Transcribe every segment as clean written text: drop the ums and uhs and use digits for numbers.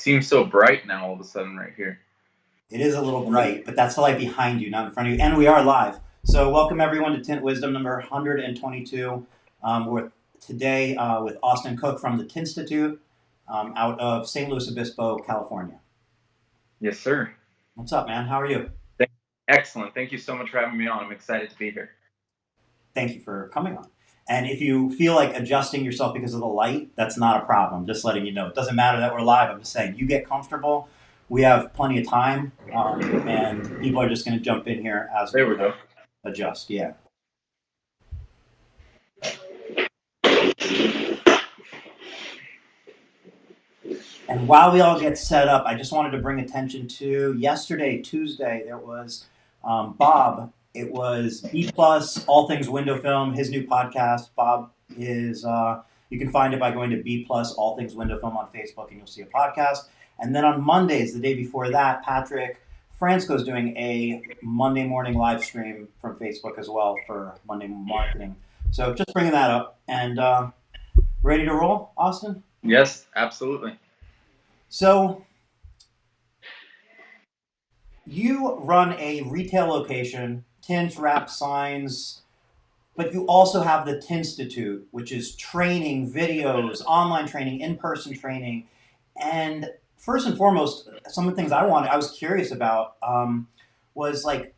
seems so bright now all of a sudden right here. It is a little bright, but that's the light behind you, not in front of you. And we are live. So welcome everyone to Tint Wizdom number 122. We're today with Austin Cook from the Tintstitute out of St. Louis Obispo, California. Yes, sir. What's up, man? How are you? Excellent. Thank you so much for having me on. I'm excited to be here. Thank you for coming on. And if you feel like adjusting yourself because of the light, that's not a problem. Just letting you know. It doesn't matter that we're live. I'm just saying you get comfortable. We have plenty of time, and people are just going to jump in here as we go. Adjust. Yeah. And while we all get set up, I just wanted to bring attention to yesterday, Tuesday, there was Bob. It was B+, All Things Window Film, his new podcast. Bob is, you can find it by going to B+, All Things Window Film on Facebook, and you'll see a podcast. And then on Mondays, the day before that, Patrick Franco's doing a Monday morning live stream from Facebook as well for Monday marketing. So just bringing that up. And ready to roll, Austin? Yes, absolutely. So you run a retail location, tints, wrap, signs, but you also have the Tintstitute, which is training, videos, online training, in-person training. And first and foremost, some of the things I was curious about was like,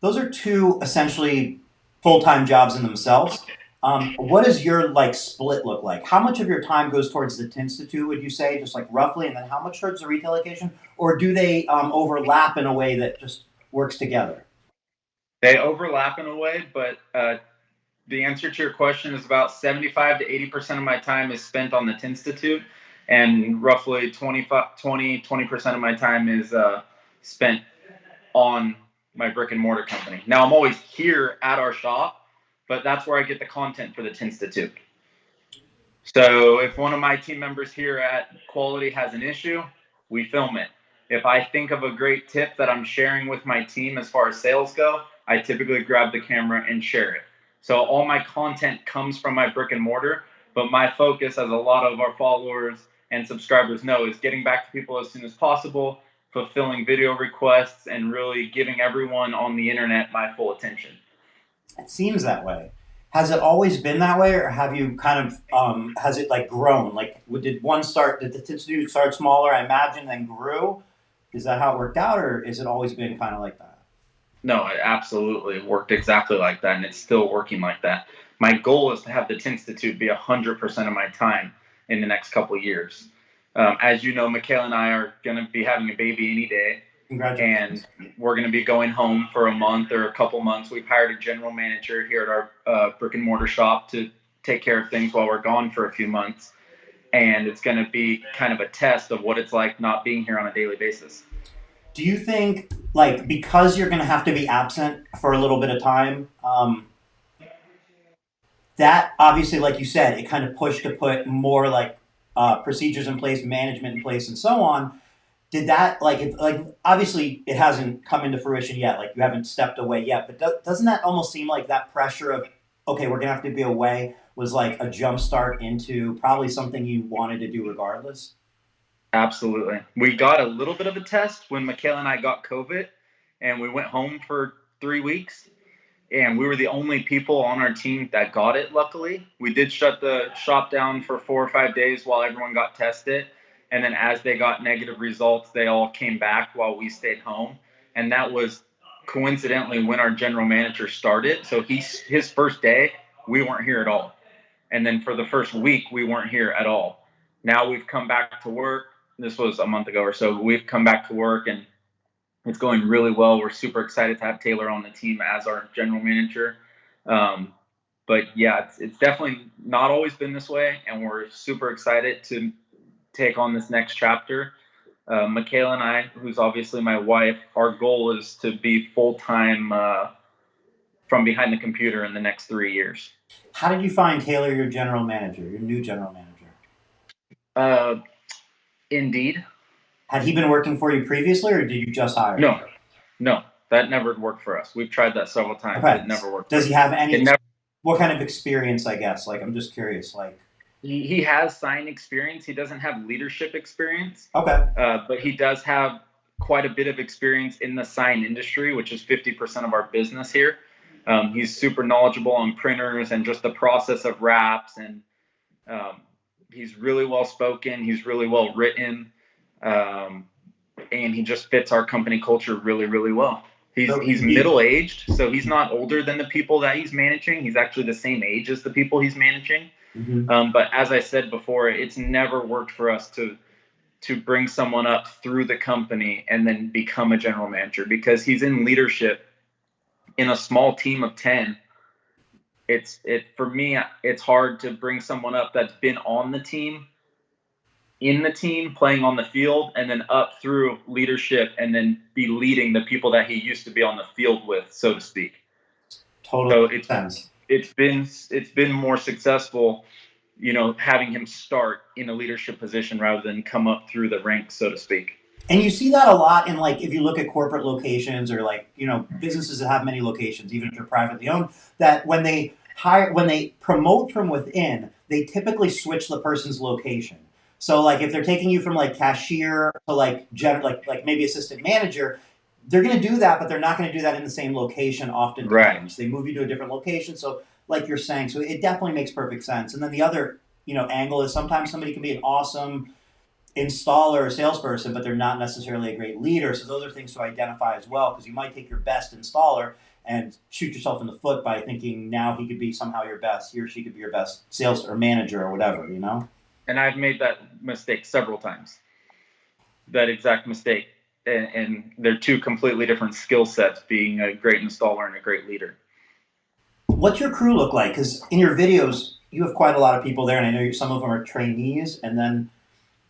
those are two essentially full-time jobs in themselves. What does your like split look like? How much of your time goes towards the Tintstitute, would you say, just like roughly, and then how much towards the retail location? Or do they overlap in a way that just works together? They overlap in a way, but the answer to your question is about 75 to 80% of my time is spent on the Tintstitute, and roughly 20% of my time is spent on my brick and mortar company. Now, I'm always here at our shop, but that's where I get the content for the Tintstitute. So if one of my team members here at Quality has an issue, we film it. If I think of a great tip that I'm sharing with my team as far as sales go, I typically grab the camera and share it. So all my content comes from my brick and mortar, but my focus, as a lot of our followers and subscribers know, is getting back to people as soon as possible, fulfilling video requests, and really giving everyone on the internet my full attention. It seems that way. Has it always been that way, or have you kind of, has it like grown? Like, did the Tintstitute start smaller, I imagine, then grew? Is that how it worked out, or has it always been kind of like that? No, it absolutely worked exactly like that, and it's still working like that. My goal is to have the Tintstitute be 100% of my time in the next couple of years. As you know, Michaela and I are going to be having a baby any day. Congratulations. And we're going to be going home for a month or a couple months. We've hired a general manager here at our brick and mortar shop to take care of things while we're gone for a few months. And it's going to be kind of a test of what it's like not being here on a daily basis. Do you think, like, because you're going to have to be absent for a little bit of time, that obviously, like you said, it kind of pushed to put more like procedures in place, management in place, and so on. Did that, like, obviously it hasn't come into fruition yet, like you haven't stepped away yet, but doesn't that almost seem like that pressure of, okay, we're going to have to be away, was like a jump start into probably something you wanted to do regardless? Absolutely. We got a little bit of a test when Michaela and I got COVID, and we went home for 3 weeks, and we were the only people on our team that got it, luckily. We did shut the shop down for 4 or 5 days while everyone got tested. And then as they got negative results, they all came back while we stayed home. And that was coincidentally when our general manager started. So his first day, we weren't here at all. And then for the first week, we weren't here at all. Now we've come back to work. This was a month ago or so. We've come back to work, and it's going really well. We're super excited to have Taylor on the team as our general manager. But yeah, it's definitely not always been this way. And we're super excited to take on this next chapter. Michaela and I, who's obviously my wife, our goal is to be full-time from behind the computer in the next 3 years. How did you find Taylor, your general manager, your new general manager? Indeed. Had he been working for you previously, or did you just hire him? No, that never worked for us. We've tried that several times, but it never worked. Does he have any, what kind of experience, I guess? Like, I'm just curious, like, He has sign experience. He doesn't have leadership experience, Okay. but he does have quite a bit of experience in the sign industry, which is 50% of our business here. He's super knowledgeable on printers and just the process of wraps, and um, he's really well spoken. He's really well written, um, and he just fits our company culture really, really well. He's So he's middle aged, so he's not older than the people that he's managing. He's actually the same age as the people he's managing. Mhm. But as I said before, it's never worked for us to bring someone up through the company and then become a general manager, because he's in leadership in a small team of 10. It for me, it's hard to bring someone up that's been on the team, in the team, playing on the field, and then up through leadership and then be leading the people that he used to be on the field with, so to speak. Totally So makes sense. it's been more successful, having him start in a leadership position rather than come up through the ranks, so to speak. And you see that a lot in, like, if you look at corporate locations or, like, businesses that have many locations, even if they're privately owned, that when they promote from within, they typically switch the person's location. So, like, if they're taking you from, like, cashier to, like, like maybe assistant manager, they're going to do that, but they're not going to do that in the same location Right. oftentimes. They move you to a different location. So, like you're saying, so it definitely makes perfect sense. And then the other, angle is sometimes somebody can be an awesome installer or salesperson, but they're not necessarily a great leader. So those are things to identify as well, because you might take your best installer and shoot yourself in the foot by thinking now he could be somehow your best, he or she could be your best sales or manager or whatever. And I've made that mistake several times. That exact mistake. And they're two completely different skill sets, being a great installer and a great leader. What's your crew look like? Because in your videos, you have quite a lot of people there, and I know some of them are trainees, and then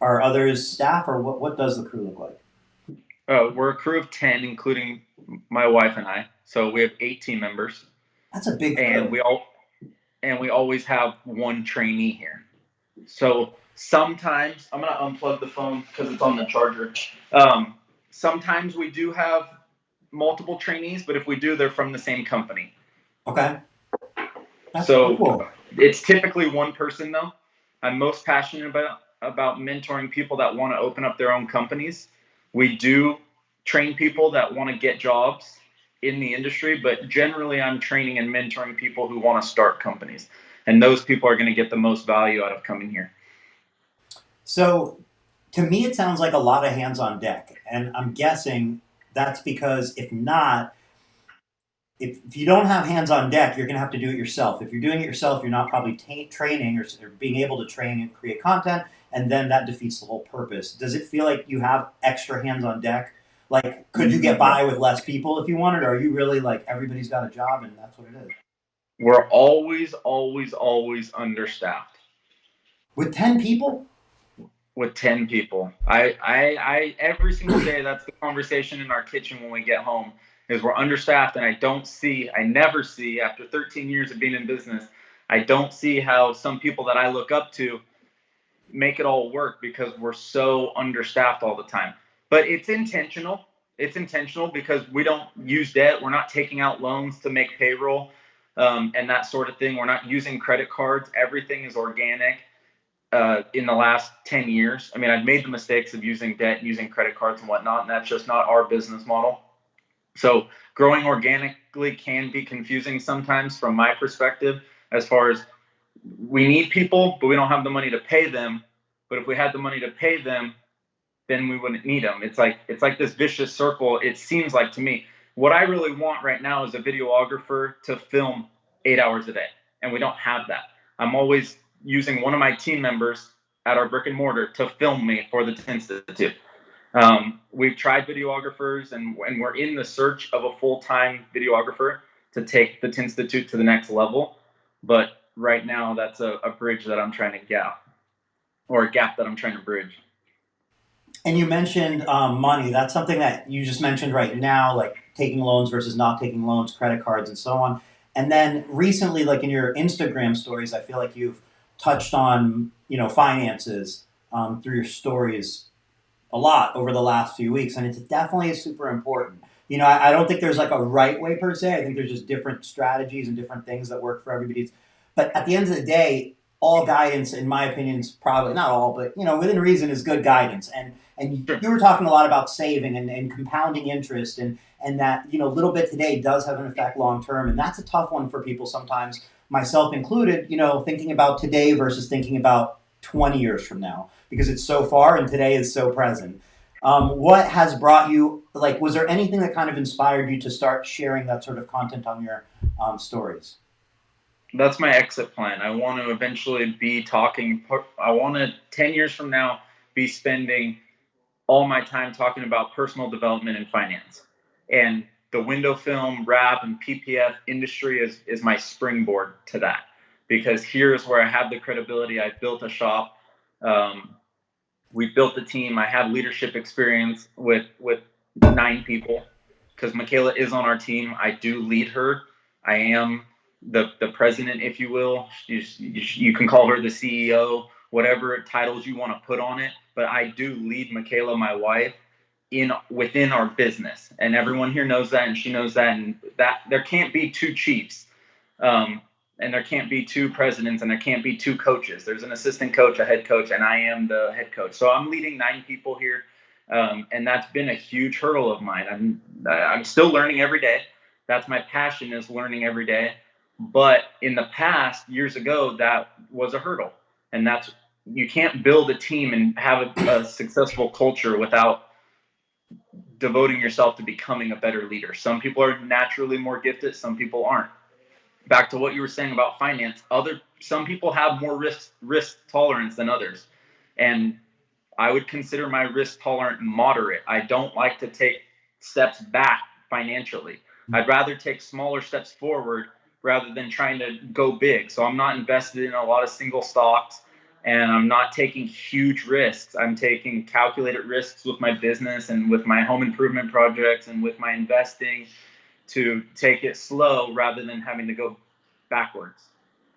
are others staff, or what does the crew look like? We're a crew of 10, including my wife and I. So we have 8 team members, That's a big and crew. we always have one trainee here. So sometimes I'm gonna unplug the phone because it's on the charger. Sometimes we do have multiple trainees, but if we do, they're from the same company. Okay. That's So cool. it's typically one person though. I'm most passionate about mentoring people that want to open up their own companies. We do train people that want to get jobs in the industry, but generally I'm training and mentoring people who want to start companies. And those people are going to get the most value out of coming here. So to me, it sounds like a lot of hands on deck. And I'm guessing that's because if you don't have hands on deck, you're going to have to do it yourself. If you're doing it yourself, you're not probably training or being able to train and create content, and then that defeats the whole purpose. Does it feel like you have extra hands on deck? Like, could you get by with less people if you wanted, or are you really like everybody's got a job and that's what it is? We're always, always, always understaffed With 10 people? with 10 people. I every single day, that's the conversation in our kitchen when we get home, is we're understaffed. And I never see, after 13 years of being in business, I don't see how some people that I look up to make it all work, because we're so understaffed all the time. But it's intentional. It's intentional because we don't use debt. We're not taking out loans to make payroll, and that sort of thing. We're not using credit cards. Everything is organic. In the last 10 years, I mean, I've made the mistakes of using debt and using credit cards and whatnot, and that's just not our business model. So growing organically can be confusing sometimes from my perspective, as far as we need people, but we don't have the money to pay them. But if we had the money to pay them, then we wouldn't need them. It's like this vicious circle. It seems like to me. What I really want right now is a videographer to film 8 hours a day, and we don't have that. I'm always using one of my team members at our brick and mortar to film me for the Tintstitute. We've tried videographers, and we're in the search of a full-time videographer to take the Tintstitute to the next level. But right now, that's a bridge that I'm trying to gap, or a gap that I'm trying to bridge. And you mentioned money. That's something that you just mentioned right now, like taking loans versus not taking loans, credit cards, and so on. And then recently, like in your Instagram stories, I feel like you've touched on finances through your stories a lot over the last few weeks, and it's definitely super important. I don't think there's like a right way per se. I think there's just different strategies and different things that work for everybody. But at the end of the day, all guidance, in my opinion, is probably not all, but within reason is good guidance. And Sure. you were talking a lot about saving and compounding interest, and that little bit today does have an effect long term, and that's a tough one for people sometimes, myself included. Thinking about today versus thinking about 20 years from now, because it's so far and today is so present. What has brought you, like, was there anything that kind of inspired you to start sharing that sort of content on your stories? That's my exit plan. I want to eventually be talking. I want to 10 years from now be spending all my time talking about personal development and finance. And the window film, wrap, and PPF industry is my springboard to that, because here's where I have the credibility. I built a shop. We built the team. I have leadership experience with 9 people, because Michaela is on our team. I do lead her. I am the president, if you will. You can call her the CEO, whatever titles you want to put on it. But I do lead Michaela, my wife, within our business, and everyone here knows that, and she knows that, and that there can't be two chiefs. And there can't be 2 presidents, and there can't be 2 coaches. There's an assistant coach, a head coach, and I am the head coach. So I'm leading 9 people here, and that's been a huge hurdle of mine. I'm still learning every day. That's my passion, is learning every day. But in the past, years ago, that was a hurdle, and you can't build a team and have a successful culture without devoting yourself to becoming a better leader. Some people are naturally more gifted, some people aren't. Back to what you were saying about finance, some people have more risk tolerance than others, and I would consider my risk tolerant moderate. I don't like to take steps back financially. I'd rather take smaller steps forward rather than trying to go big. So I'm not invested in a lot of single stocks, and I'm not taking huge risks. I'm taking calculated risks with my business and with my home improvement projects and with my investing, to take it slow rather than having to go backwards.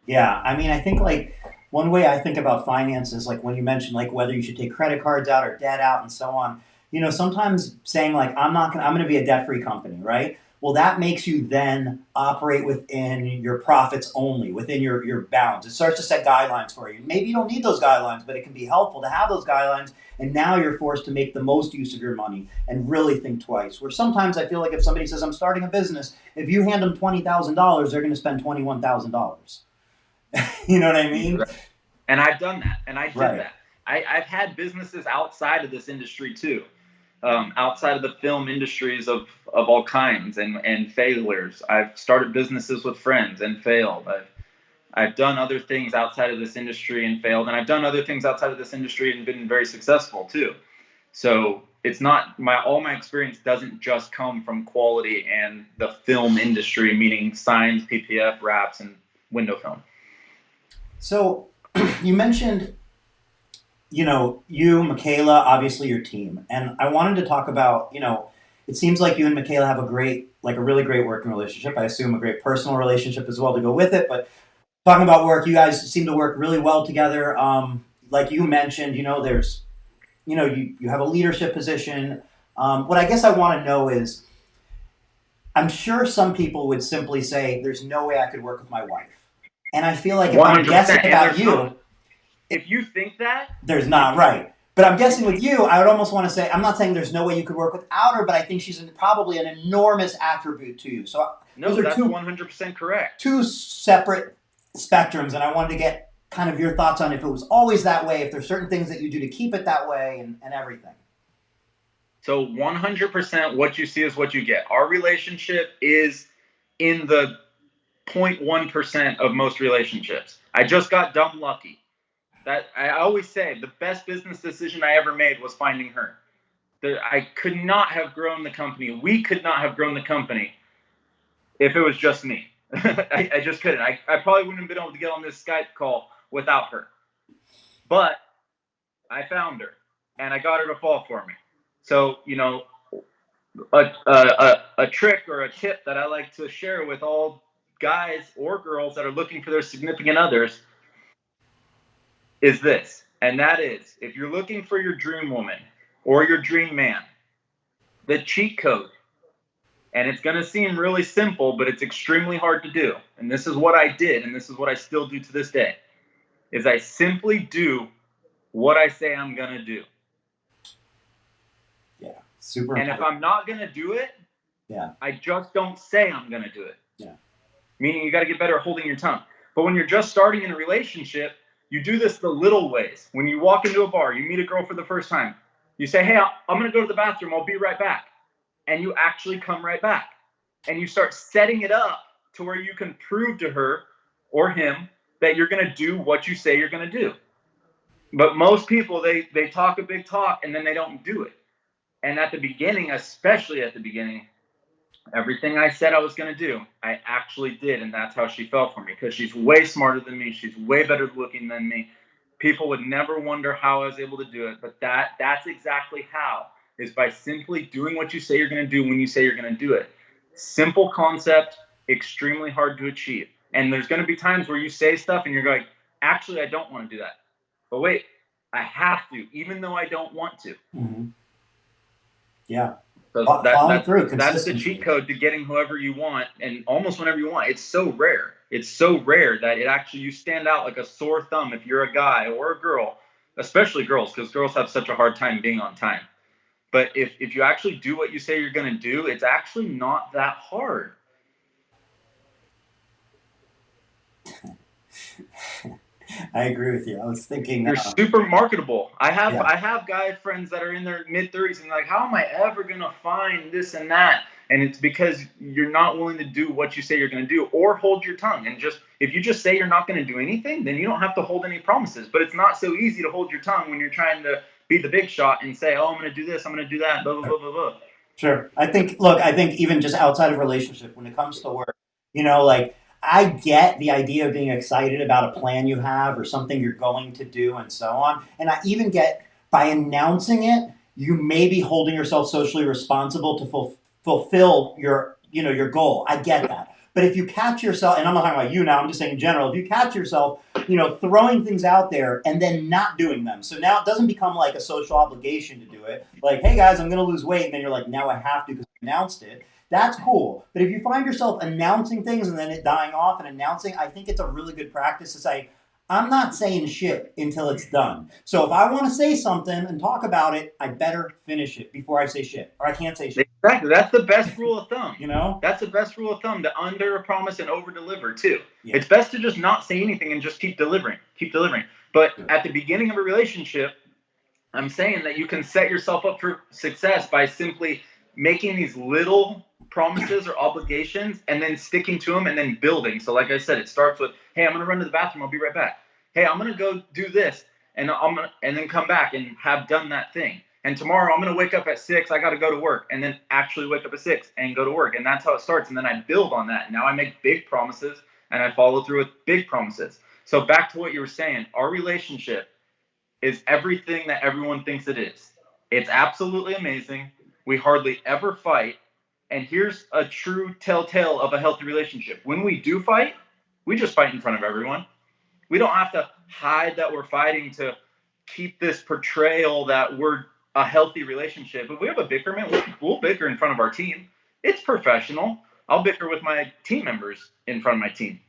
Yeah, I mean, I think like one way I think about finances, like when you mentioned like whether you should take credit cards out or debt out and so on. Sometimes saying like I'm gonna be a debt free company, right? Well, that makes you then operate within your profits only, within your bounds. It starts to set guidelines for you. Maybe you don't need those guidelines, but it can be helpful to have those guidelines. And now you're forced to make the most use of your money and really think twice. Where sometimes I feel like if somebody says I'm starting a business, if you hand them $20,000, they're going to spend $21,000. You know what I mean? And I've done that, and I did Right. that. I've had businesses outside of this industry too, outside of the film industries of all kinds, and failures. I've started businesses with friends and failed. I've done other things outside of this industry and failed, and I've done other things outside of this industry and been very successful too. So it's not all my experience doesn't just come from quality and the film industry, meaning signs, PPF, wraps, and window film. So you mentioned, you, Michaela, obviously your team. And I wanted to talk about, it seems like you and Michaela have a really great working relationship. I assume a great personal relationship as well to go with it. But talking about work, you guys seem to work really well together. Like you mentioned, there's, you have a leadership position. What I guess I want to know is, I'm sure some people would simply say, there's no way I could work with my wife. And I feel like if I'm guessing 100%. about you, If you think that, there's not, right. But I'm guessing with you, I would almost want to say, I'm not saying there's no way you could work without her, but I think she's probably an enormous attribute to you. So no, those are that's 100% correct. two separate spectrums, and I wanted to get kind of your thoughts on if it was always that way, if there's certain things that you do to keep it that way, and everything. So 100% what you see is what you get. Our relationship is in the 0.1% of most relationships. I just got dumb lucky. That I always say the best business decision I ever made was finding her. I could not have grown the company. We could not have grown the company if it was just me. I just couldn't. I probably wouldn't have been able to get on this Skype call without her. But I found her, and I got her to fall for me. So, a trick or a tip that I like to share with all guys or girls that are looking for their significant others is this. And that is, if you're looking for your dream woman or your dream man, the cheat code, and it's going to seem really simple, but it's extremely hard to do. And this is what I did, and this is what I still do to this day. is I simply do what I say I'm going to do. Yeah, super And important. if I'm not going to do it, yeah, I just don't say I'm going to do it. Yeah. Meaning you got to get better at holding your tongue. But when you're just starting in a relationship, you do this the little ways. When you walk into a bar, you meet a girl for the first time, you say, hey, I'm going to go to the bathroom. I'll be right back. And you actually come right back. And you start setting it up to where you can prove to her or him that you're going to do what you say you're going to do. But most people, they talk a big talk and then they don't do it. And at the beginning, especially at the beginning, everything I said I was going to do, I actually did. And that's how she fell for me, because she's way smarter than me. She's way better looking than me. People would never wonder how I was able to do it. But that's exactly how, is by simply doing what you say you're going to do when you say you're going to do it. Simple concept, extremely hard to achieve. And there's going to be times where you say stuff and you're going, actually, I don't want to do that. But wait, I have to, even though I don't want to. Mm-hmm. Yeah. So that's the cheat code to getting whoever you want and almost whenever you want. It's so rare. It's so rare that it actually, you stand out like a sore thumb if you're a guy or a girl, especially girls, because girls have such a hard time being on time. But if you actually do what you say you're going to do, it's actually not that hard. I agree with you. I was thinking you're super marketable. I have guy friends that are in their mid-30s and like, how am I ever gonna find this and that? And it's because you're not willing to do what you say you're gonna do, or hold your tongue. And just, if you just say you're not gonna do anything, then you don't have to hold any promises. But it's not so easy to hold your tongue when you're trying to be the big shot and say, oh, I'm gonna do this, I'm gonna do that, blah blah blah blah blah. Sure. I think even just outside of relationship, when it comes to work, like, I get the idea of being excited about a plan you have or something you're going to do and so on. And I even get, by announcing it, you may be holding yourself socially responsible to fulfill your goal. I get that. But if you catch yourself, and I'm not talking about you now, I'm just saying in general, if you catch yourself, throwing things out there and then not doing them. So now it doesn't become like a social obligation to do it. Like, hey guys, I'm going to lose weight. And then you're like, now I have to because I announced it. That's cool. But if you find yourself announcing things and then it dying off and announcing, I think it's a really good practice to say, I'm not saying shit until it's done. So if I want to say something and talk about it, I better finish it before I say shit, or I can't say shit. Exactly. That's the best rule of thumb. That's the best rule of thumb, to under promise and over deliver too. Yeah. It's best to just not say anything and just keep delivering. But at the beginning of a relationship, I'm saying that you can set yourself up for success by simply making these little promises or obligations and then sticking to them and then building. So like I said, it starts with, hey, I'm going to run to the bathroom. I'll be right back. Hey, I'm going to go do this and then come back and have done that thing. And tomorrow I'm going to wake up at 6. I got to go to work, and then actually wake up at 6 and go to work. And that's how it starts. And then I build on that. Now I make big promises and I follow through with big promises. So back to what you were saying, our relationship is everything that everyone thinks it is. It's absolutely amazing. We hardly ever fight. And here's a true telltale of a healthy relationship. When we do fight, we just fight in front of everyone. We don't have to hide that we're fighting to keep this portrayal that we're a healthy relationship. If we have a bickerment, we'll bicker in front of our team. It's professional. I'll bicker with my team members in front of my team.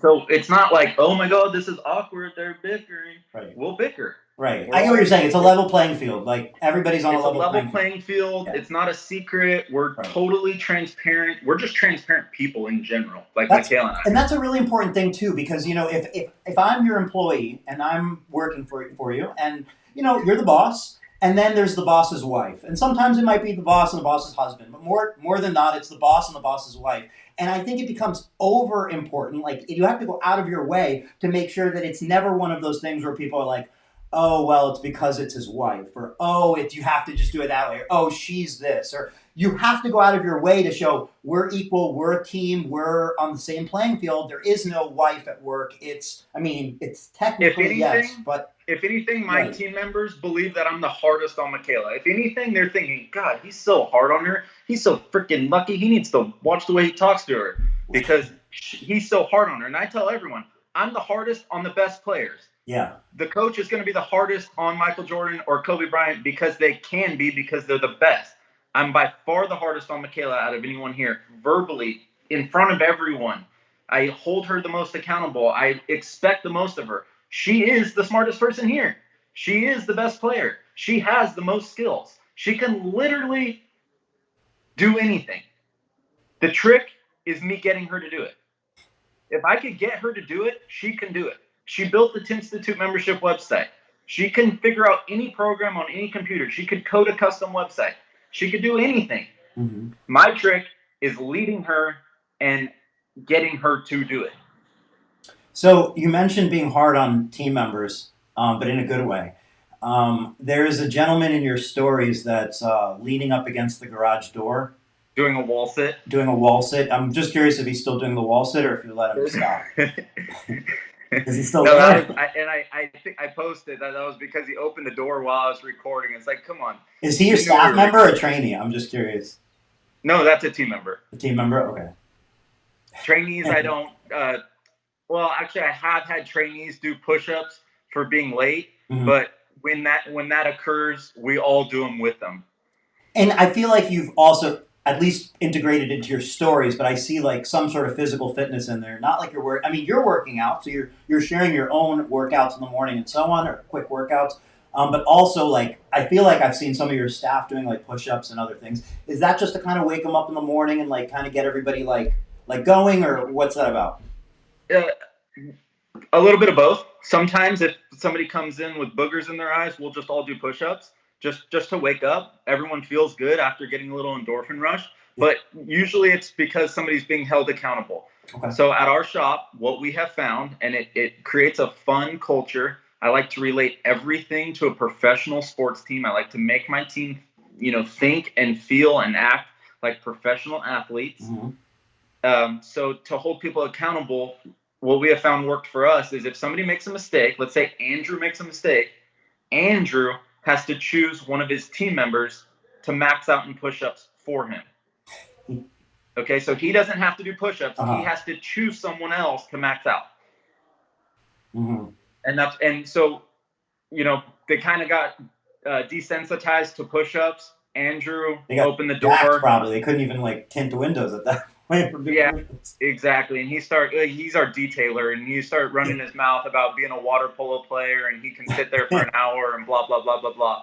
So it's not like, oh my God, this is awkward, they're bickering. Right. We'll bicker. Right. I get what you're saying. It's a level playing field. Like, everybody's on a level playing field. Yeah. It's not a secret. We're totally transparent. We're just transparent people in general, like Michaela and I. And that's a really important thing too, because if I'm your employee and I'm working for you, and you're the boss, and then there's the boss's wife, and sometimes it might be the boss and the boss's husband, but more than not, it's the boss and the boss's wife. And I think it becomes over important. Like, you have to go out of your way to make sure that it's never one of those things where people are like, oh, well, it's because it's his wife, or, oh, you have to just do it that way, or, oh, she's this, or you have to go out of your way to show we're equal, we're a team, we're on the same playing field. There is no wife at work. It's technically, yes, but... If anything, my team members believe that I'm the hardest on Michaela. If anything, they're thinking, God, he's so hard on her. He's so freaking lucky. He needs to watch the way he talks to her because he's so hard on her. And I tell everyone, I'm the hardest on the best players. Yeah. The coach is going to be the hardest on Michael Jordan or Kobe Bryant because they can be, because they're the best. I'm by far the hardest on Michaela out of anyone here, verbally, in front of everyone. I hold her the most accountable. I expect the most of her. She is the smartest person here. She is the best player. She has the most skills. She can literally do anything. The trick is me getting her to do it. If I could get her to do it, she can do it. She built the Tintstitute membership website. She can figure out any program on any computer. She could code a custom website. She could do anything. Mm-hmm. My trick is leading her and getting her to do it. So you mentioned being hard on team members, but in a good way. There is a gentleman in your stories that's leaning up against the garage door, Doing a wall sit. doing a wall sit. I'm just curious if he's still doing the wall sit or if you let him stop. Is he still No, there? I think I posted that was because he opened the door while I was recording. It's like, come on. Is he your staff member or a trainee? I'm just curious. No, that's a team member. A team member? Okay. Trainees, I don't. Well, actually, I have had trainees do push-ups for being late, but when that occurs, we all do them with them. And I feel like you've also at least integrated into your stories, but I see like some sort of physical fitness in there. Not like you're working out, so you're sharing your own workouts in the morning and so on, or quick workouts. But also, like, I feel like I've seen some of your staff doing like push-ups and other things. Is that just to kind of wake them up in the morning and like kind of get everybody like going, or what's that about? A little bit of both. Sometimes if somebody comes in with boogers in their eyes, we'll just all do push-ups just to wake up. Everyone feels good after getting a little endorphin rush, but usually it's because somebody's being held accountable. Okay. So at our shop, what we have found, and it creates a fun culture. I like to relate everything to a professional sports team. I like to make my team, think and feel and act like professional athletes. Mm-hmm. So to hold people accountable, what we have found worked for us is if somebody makes a mistake, let's say Andrew makes a mistake, Andrew has to choose one of his team members to max out in push-ups for him. Okay, so he doesn't have to do push-ups. He has to choose someone else to max out. Mm-hmm. And so, they kind of got desensitized to push-ups. Andrew opened the door. Probably they couldn't even like tint the windows at that point. Yeah, exactly. And he's our detailer, and he started running his mouth about being a water polo player, and he can sit there for an hour and blah blah blah blah blah.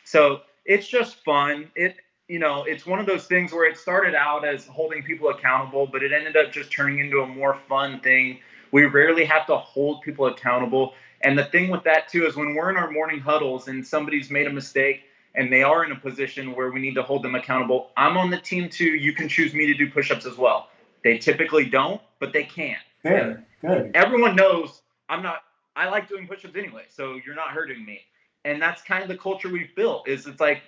So it's just fun. It's one of those things where it started out as holding people accountable, but it ended up just turning into a more fun thing. We rarely have to hold people accountable. And the thing with that too is when we're in our morning huddles and somebody's made a mistake and they are in a position where we need to hold them accountable, I'm on the team too. You can choose me to do push-ups as well. They typically don't, but they can. Fair. Good. Everyone knows I like doing push-ups anyway, so you're not hurting me. And that's kind of the culture we've built. It's like,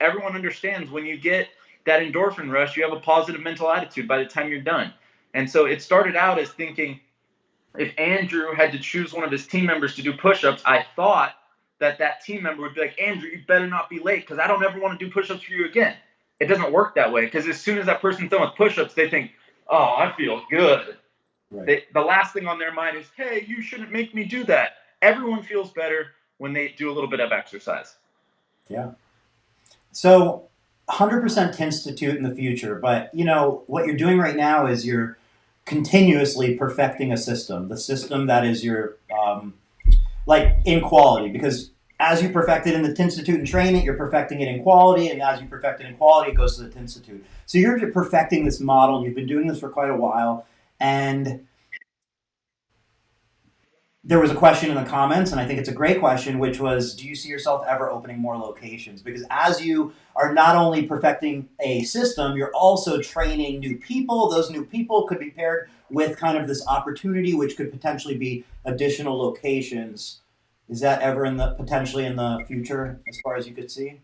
everyone understands when you get that endorphin rush, you have a positive mental attitude by the time you're done. And so it started out as thinking, if Andrew had to choose one of his team members to do push-ups, I thought that team member would be like, Andrew, you better not be late because I don't ever want to do push-ups for you again. It doesn't work that way because as soon as that person's done with push-ups, they think, oh, I feel good. Right. The last thing on their mind is, hey, you shouldn't make me do that. Everyone feels better when they do a little bit of exercise. Yeah. So 100% Tintstitute in the future, but what you're doing right now is you're continuously perfecting a system, the system that is your in quality, because as you perfect it in the Tintstitute and train it, you're perfecting it in quality, and as you perfect it in quality, it goes to the Tintstitute. So you're perfecting this model, and you've been doing this for quite a while, and there was a question in the comments, and I think it's a great question, which was, do you see yourself ever opening more locations? Because as you are not only perfecting a system, you're also training new people. Those new people could be paired with kind of this opportunity, which could potentially be additional locations. Is that ever potentially in the future, as far as you could see?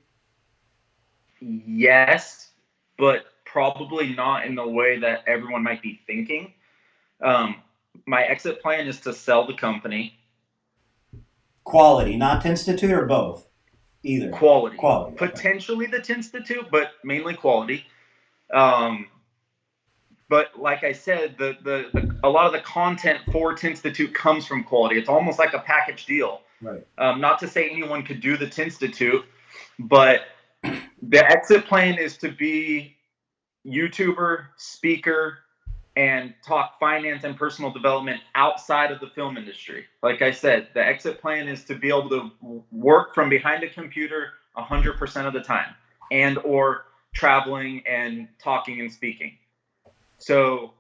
Yes, but probably not in the way that everyone might be thinking. My exit plan is to sell the company. Quality, not Tintstitute, or both? Either. Quality. Okay. Potentially the Tintstitute, but mainly quality. But like I said, a lot of the content for Tintstitute comes from quality. It's almost like a package deal. Right. Not to say anyone could do the Tintstitute, but the exit plan is to be YouTuber, speaker, and talk finance and personal development outside of the film industry. Like I said, the exit plan is to be able to work from behind a computer 100% of the time, and or traveling and talking and speaking. So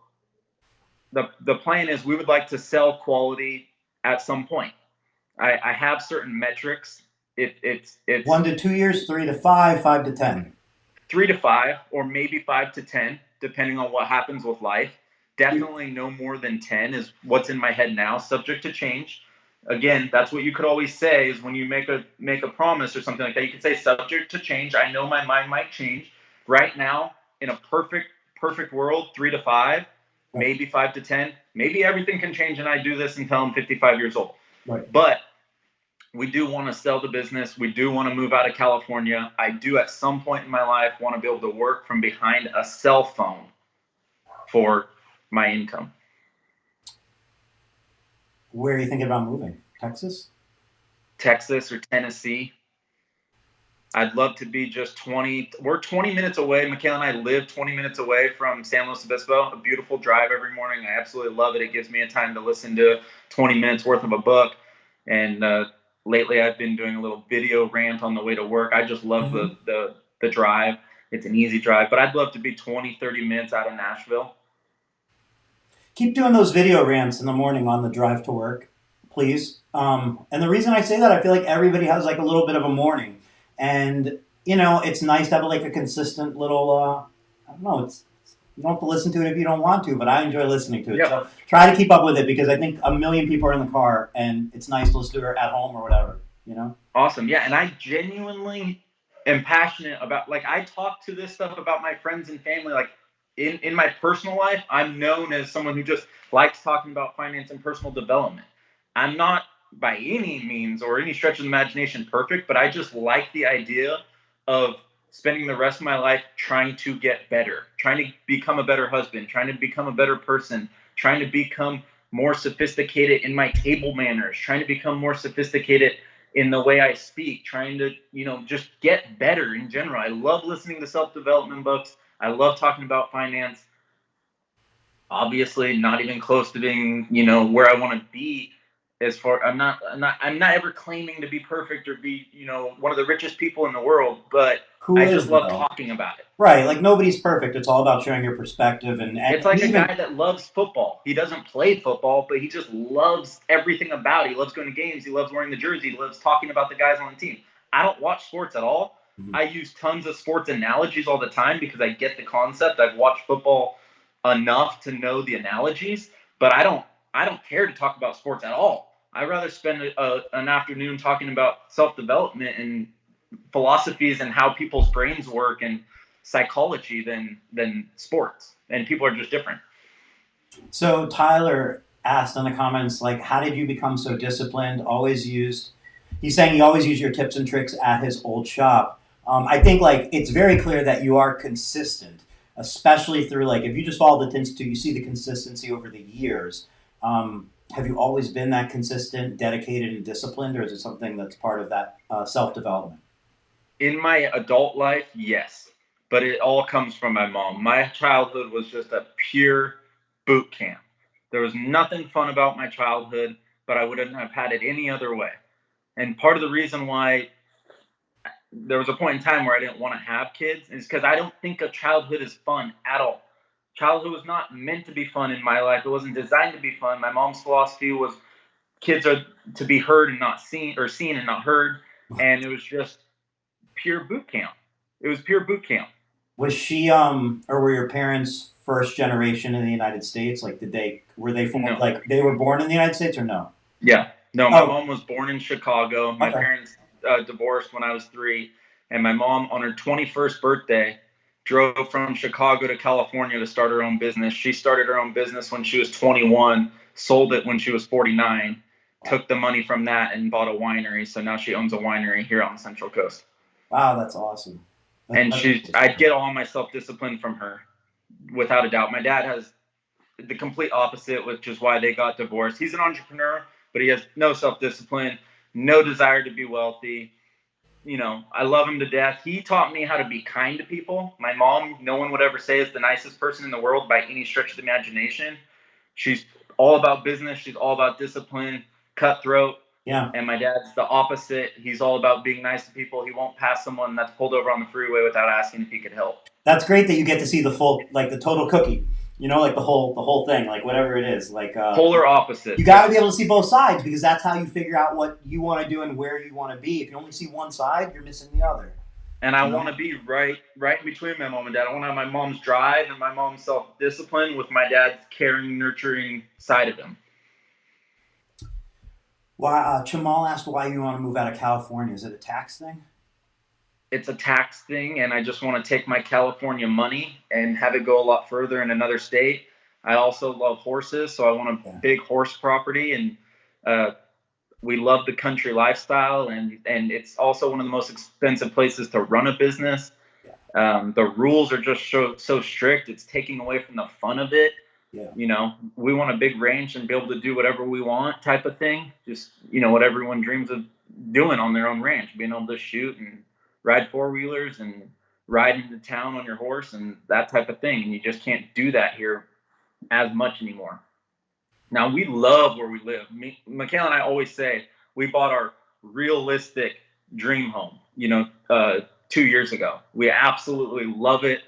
the plan is we would like to sell quality at some point. I have certain metrics. It's 1 to 2 years, 3 to 5, 5 to 10. 3 to 5, or maybe 5 to 10, depending on what happens with life. Definitely no more than 10 is what's in my head now, subject to change. Again, that's what you could always say is when you make a promise or something like that, you could say subject to change. I know my mind might change. Right now, in a perfect world, 3 to 5, maybe 5 to 10, maybe everything can change and I do this until I'm 55 years old. Right. But we do want to sell the business. We do want to move out of California. I do at some point in my life want to be able to work from behind a cell phone for my income. Where are you thinking about moving? Texas? Texas or Tennessee. I'd love to be just 20. We're 20 minutes away. Michaela and I live 20 minutes away from San Luis Obispo. A beautiful drive every morning. I absolutely love it. It gives me a time to listen to 20 minutes worth of a book. And lately I've been doing a little video rant on the way to work. I just love the drive. It's an easy drive. But I'd love to be 20, 30 minutes out of Nashville. Keep doing those video rants in the morning on the drive to work, please. And the reason I say that, I feel like everybody has like a little bit of a morning. And, you know, it's nice to have like a consistent little, I don't know, you don't have to listen to it if you don't want to, but I enjoy listening to it. Yep. So try to keep up with it because I think a million people are in the car and it's nice to listen to it at home or whatever, you know? Awesome. Yeah. And I genuinely am passionate about, like, I talk to this stuff about my friends and family. Like in my personal life, I'm known as someone who just likes talking about finance and personal development. I'm not by any means or any stretch of the imagination perfect, but I just like the idea of spending the rest of my life trying to get better, trying to become a better husband, trying to become a better person, trying to become more sophisticated in my table manners, trying to become more sophisticated in the way I speak, trying to, you know, just get better in general. I love listening to self-development books. I love talking about finance. Obviously, not even close to being, you know, where I want to be. As far, I'm not ever claiming to be perfect or be, you know, one of the richest people in the world, but Who I is, just love though? talking about it. Right, like nobody's perfect. It's all about sharing your perspective and It's like even, a guy that loves football. He doesn't play football, but he just loves everything about it. He loves going to games. He loves wearing the jersey. He loves talking about the guys on the team. I don't watch sports at all. I use tons of sports analogies all the time because I get the concept. I've watched football enough to know the analogies, but I don't care to talk about sports at all. I'd rather spend an afternoon talking about self-development and philosophies and how people's brains work and psychology than sports. And people are just different. So Tyler asked in the comments, like, how did you become so disciplined? He's saying he always used your tips and tricks at his old shop. I think like it's very clear that you are consistent, especially through like if you just follow the Tintstitute, you see the consistency over the years. Have you always been that consistent, dedicated, and disciplined, or is it something that's part of that self-development? In my adult life, yes, but it all comes from my mom. My childhood was just a pure boot camp. There was nothing fun about my childhood, but I wouldn't have had it any other way. And part of the reason why there was a point in time where I didn't want to have kids is because I don't think a childhood is fun at all. Childhood was not meant to be fun in my life. It wasn't designed to be fun. My mom's philosophy was kids are to be heard and not seen, or seen and not heard. And it was just pure boot camp. It was pure boot camp. Was she or were your parents first generation in the United States? Like were they No. like they were born in the United States or no? Yeah. No, my mom was born in Chicago. My Okay. parents divorced when I was 3, and my mom on her 21st birthday drove from Chicago to California to start her own business. She started her own business when she was 21, sold it when she was 49, took the money from that and bought a winery. So now she owns a winery here on the Central Coast. Wow, that's awesome. And I get all my self-discipline from her, without a doubt. My dad has the complete opposite, which is why they got divorced. He's an entrepreneur, but he has no self-discipline, no desire to be wealthy. I love him to death. He taught me how to be kind to people. My mom, no one would ever say is the nicest person in the world by any stretch of the imagination. She's all about business. She's all about discipline, cutthroat. Yeah. And my dad's the opposite. He's all about being nice to people. He won't pass someone that's pulled over on the freeway without asking if he could help. That's great that you get to see the full, like the total cookie. Like the whole thing, like whatever it is, like Polar opposite. You got to be able to see both sides because that's how you figure out what you want to do and where you want to be. If you only see one side, you're missing the other. And I want to be right in between my mom and dad. I want to have my mom's drive and my mom's self-discipline with my dad's caring, nurturing side of him. Why? Chamal asked why you want to move out of California. Is it a tax thing? It's a tax thing, and I just want to take my California money and have it go a lot further in another state. I also love horses, so I want a big horse property, and we love the country lifestyle, and it's also one of the most expensive places to run a business. The rules are just so strict. It's taking away from the fun of it. Yeah. We want a big range and be able to do whatever we want type of thing. Just, what everyone dreams of doing on their own ranch, being able to shoot and ride four-wheelers and ride into town on your horse and that type of thing. And you just can't do that here as much anymore. Now, we love where we live. Michaela and I always say we bought our realistic dream home, 2 years ago. We absolutely love it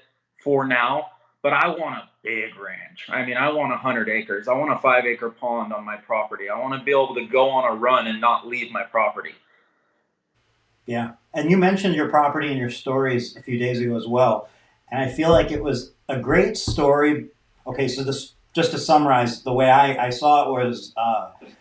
for now, but I want a big ranch. I mean, I want 100 acres. I want a 5-acre pond on my property. I want to be able to go on a run and not leave my property. Yeah. And you mentioned your property in your stories a few days ago as well. And I feel like it was a great story. Okay, so this, just to summarize, the way I saw it was,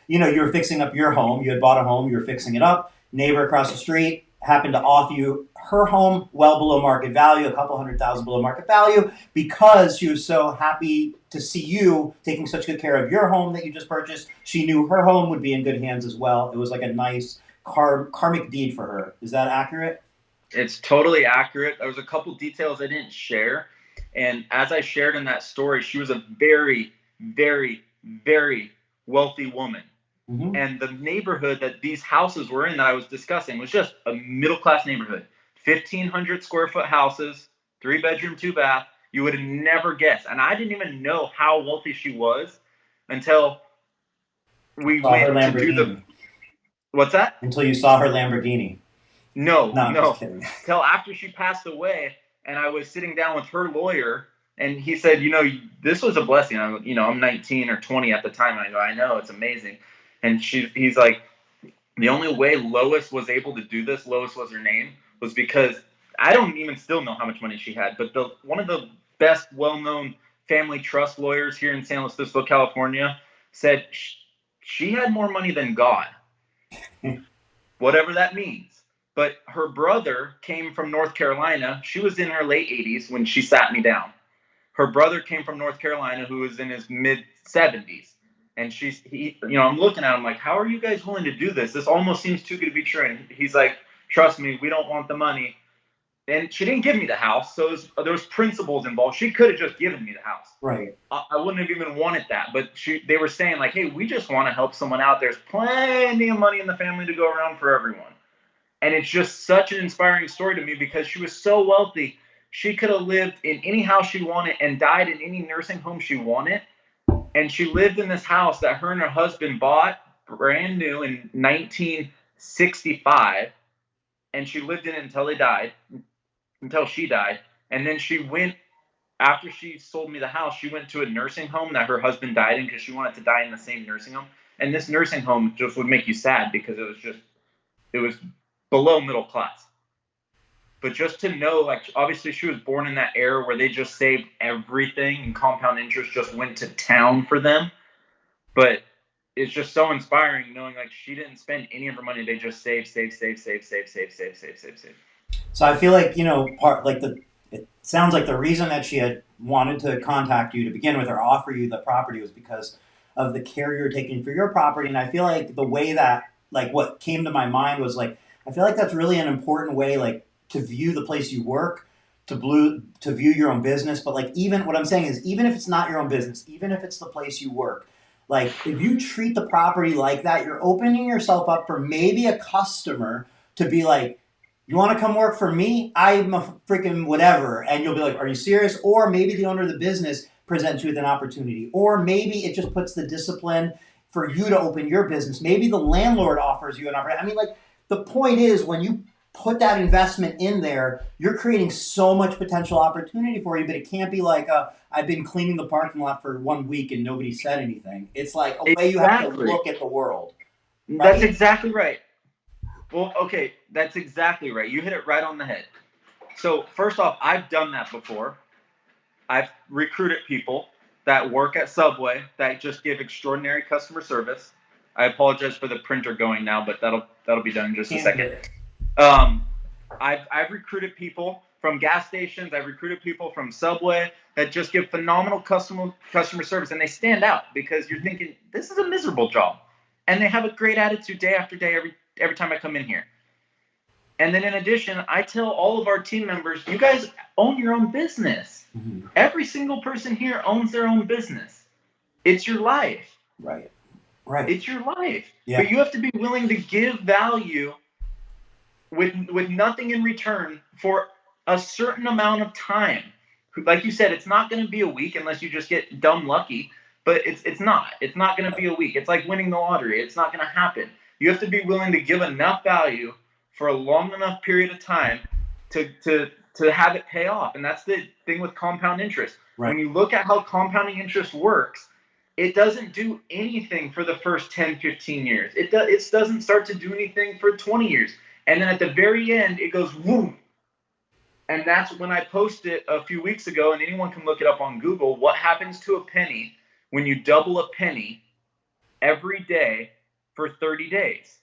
you were fixing up your home. You had bought a home. You were fixing it up. Neighbor across the street happened to offer you her home well below market value, a couple $100,000 below market value, because she was so happy to see you taking such good care of your home that you just purchased. She knew her home would be in good hands as well. It was like a nice karmic deed for her. Is that accurate? It's totally accurate. There was a couple details I didn't share. And as I shared in that story, she was a very, very, very wealthy woman. Mm-hmm. And the neighborhood that these houses were in that I was discussing was just a middle-class neighborhood. 1,500 square foot houses, 3-bedroom, 2-bath. You would have never guessed. And I didn't even know how wealthy she was until we went to do the... What's that? Until you saw her Lamborghini. No. Just kidding. Till after she passed away, and I was sitting down with her lawyer, and he said, this was a blessing. I'm 19 or 20 at the time. And I go, I know, it's amazing. And he's like, the only way Lois was able to do this, Lois was her name, was because I don't even still know how much money she had, but one of the best well-known family trust lawyers here in San Luis Obispo, California, said she had more money than God. Whatever that means. But her brother came from North Carolina. She was in her late 80s when she sat me down. Her brother came from North Carolina, who was in his mid 70s. And I'm looking at him like, how are you guys willing to do this? This almost seems too good to be true. And he's like, trust me, we don't want the money. And she didn't give me the house. So there was principles involved. She could have just given me the house. Right. I wouldn't have even wanted that. But they were saying like, hey, we just want to help someone out. There's plenty of money in the family to go around for everyone. And it's just such an inspiring story to me because she was so wealthy. She could have lived in any house she wanted and died in any nursing home she wanted. And she lived in this house that her and her husband bought brand new in 1965. And she lived in it until she died. And then she went, after she sold me the house, she went to a nursing home that her husband died in because she wanted to die in the same nursing home. And this nursing home just would make you sad because it was below middle class. But just to know, like, obviously she was born in that era where they just saved everything and compound interest just went to town for them. But it's just so inspiring knowing, like, she didn't spend any of her money. They just saved. So I feel like, it sounds like the reason that she had wanted to contact you to begin with or offer you the property was because of the care you're taking for your property. And I feel like the way that, like, what came to my mind was, like, I feel like that's really an important way, like, to view the place you work, to view your own business. But, like, even what I'm saying is, even if it's not your own business, even if it's the place you work, like, if you treat the property like that, you're opening yourself up for maybe a customer to be like, You want to come work for me? I'm a freaking whatever. And you'll be like, are you serious? Or maybe the owner of the business presents you with an opportunity. Or maybe it just puts the discipline for you to open your business. Maybe the landlord offers you an opportunity. I mean, like, the point is when you put that investment in there, you're creating so much potential opportunity for you, but it can't be like, I've been cleaning the parking lot for 1 week and nobody said anything. It's like a way you have to Exactly. look at the world, That's right? exactly right. Well, okay, that's exactly right. You hit it right on the head. So, first off, I've done that before. I've recruited people that work at Subway that just give extraordinary customer service. I apologize for the printer going now, but that'll be done in just a Can't do second. it. Um, I've recruited people from gas stations. I've recruited people from Subway that just give phenomenal customer service, and they stand out because you're thinking this is a miserable job, and they have a great attitude day after day every time I come in here. And then in addition, I tell all of our team members, you guys own your own business. Mm-hmm. Every single person here owns their own business. It's your life. Right. Right. It's your life. Yeah. But you have to be willing to give value with nothing in return for a certain amount of time. Like you said, it's not going to be a week unless you just get dumb lucky. But it's not. It's not going to be a week. It's like winning the lottery. It's not going to happen. You have to be willing to give enough value for a long enough period of time to have it pay off. And that's the thing with compound interest. Right. When you look at how compounding interest works, it doesn't do anything for the first 10, 15 years. It doesn't start to do anything for 20 years. And then at the very end, it goes boom. And that's when I posted a few weeks ago, and anyone can look it up on Google, what happens to a penny when you double a penny every day for 30 days.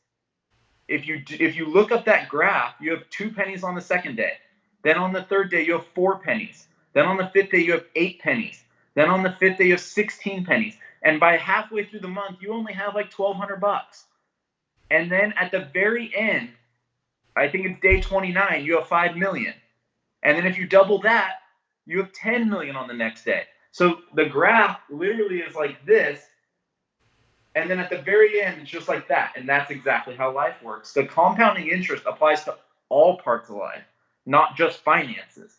If you look up that graph, you have 2 pennies on the second day. Then on the third day, you have 4 pennies. Then on the fifth day, you have 8 pennies. Then on the fifth day, you have 16 pennies. And by halfway through the month, you only have like $1,200. And then at the very end, I think it's day 29, you have 5 million. And then if you double that, you have 10 million on the next day. So the graph literally is like this. And then at the very end, it's just like that. And that's exactly how life works. The compounding interest applies to all parts of life, not just finances.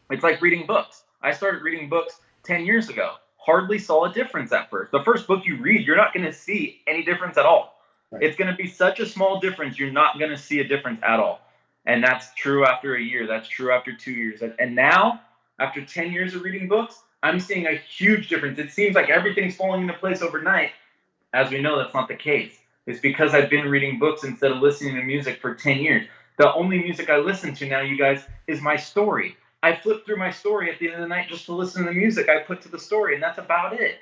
It's like reading books. I started reading books 10 years ago. Hardly saw a difference at first. The first book you read, you're not going to see any difference at all. Right. It's going to be such a small difference, you're not going to see a difference at all. And that's true after a year. That's true after 2 years. And now, after 10 years of reading books, I'm seeing a huge difference. It seems like everything's falling into place overnight. As we know, that's not the case. It's because I've been reading books instead of listening to music for 10 years. The only music I listen to now, you guys, is my story. I flip through my story at the end of the night just to listen to the music I put to the story, and that's about it.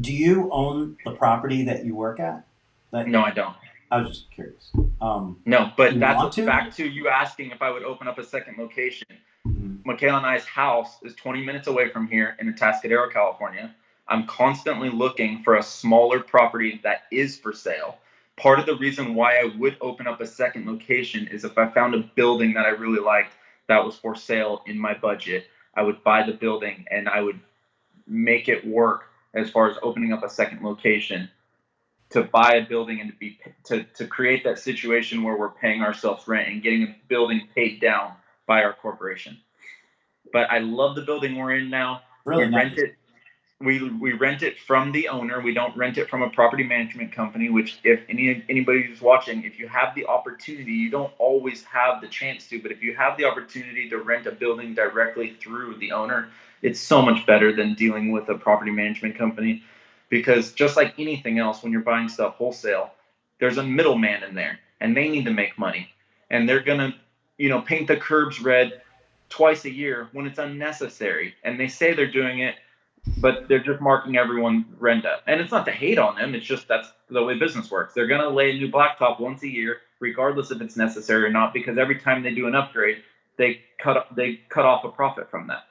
Do you own the property that you work at? No, I don't. I was just curious. No, but that's back to you asking if I would open up a second location. Mm-hmm. Michaela and I's house is 20 minutes away from here in Atascadero, California. I'm constantly looking for a smaller property that is for sale. Part of the reason why I would open up a second location is if I found a building that I really liked that was for sale in my budget, I would buy the building and I would make it work as far as opening up a second location to buy a building and to create that situation where we're paying ourselves rent and getting a building paid down by our corporation. But I love the building we're in now. Really we rent it. We rent it from the owner. We don't rent it from a property management company, which if anybody who's watching, if you have the opportunity, you don't always have the chance to, but if you have the opportunity to rent a building directly through the owner, it's so much better than dealing with a property management company. Because just like anything else, when you're buying stuff wholesale, there's a middleman in there and they need to make money. And they're going to, paint the curbs red twice a year when it's unnecessary. And they say they're doing it, but they're just marking everyone rent up. And it's not to hate on them. It's just that's the way business works. They're going to lay a new blacktop once a year, regardless if it's necessary or not, because every time they do an upgrade, they cut off a profit from that.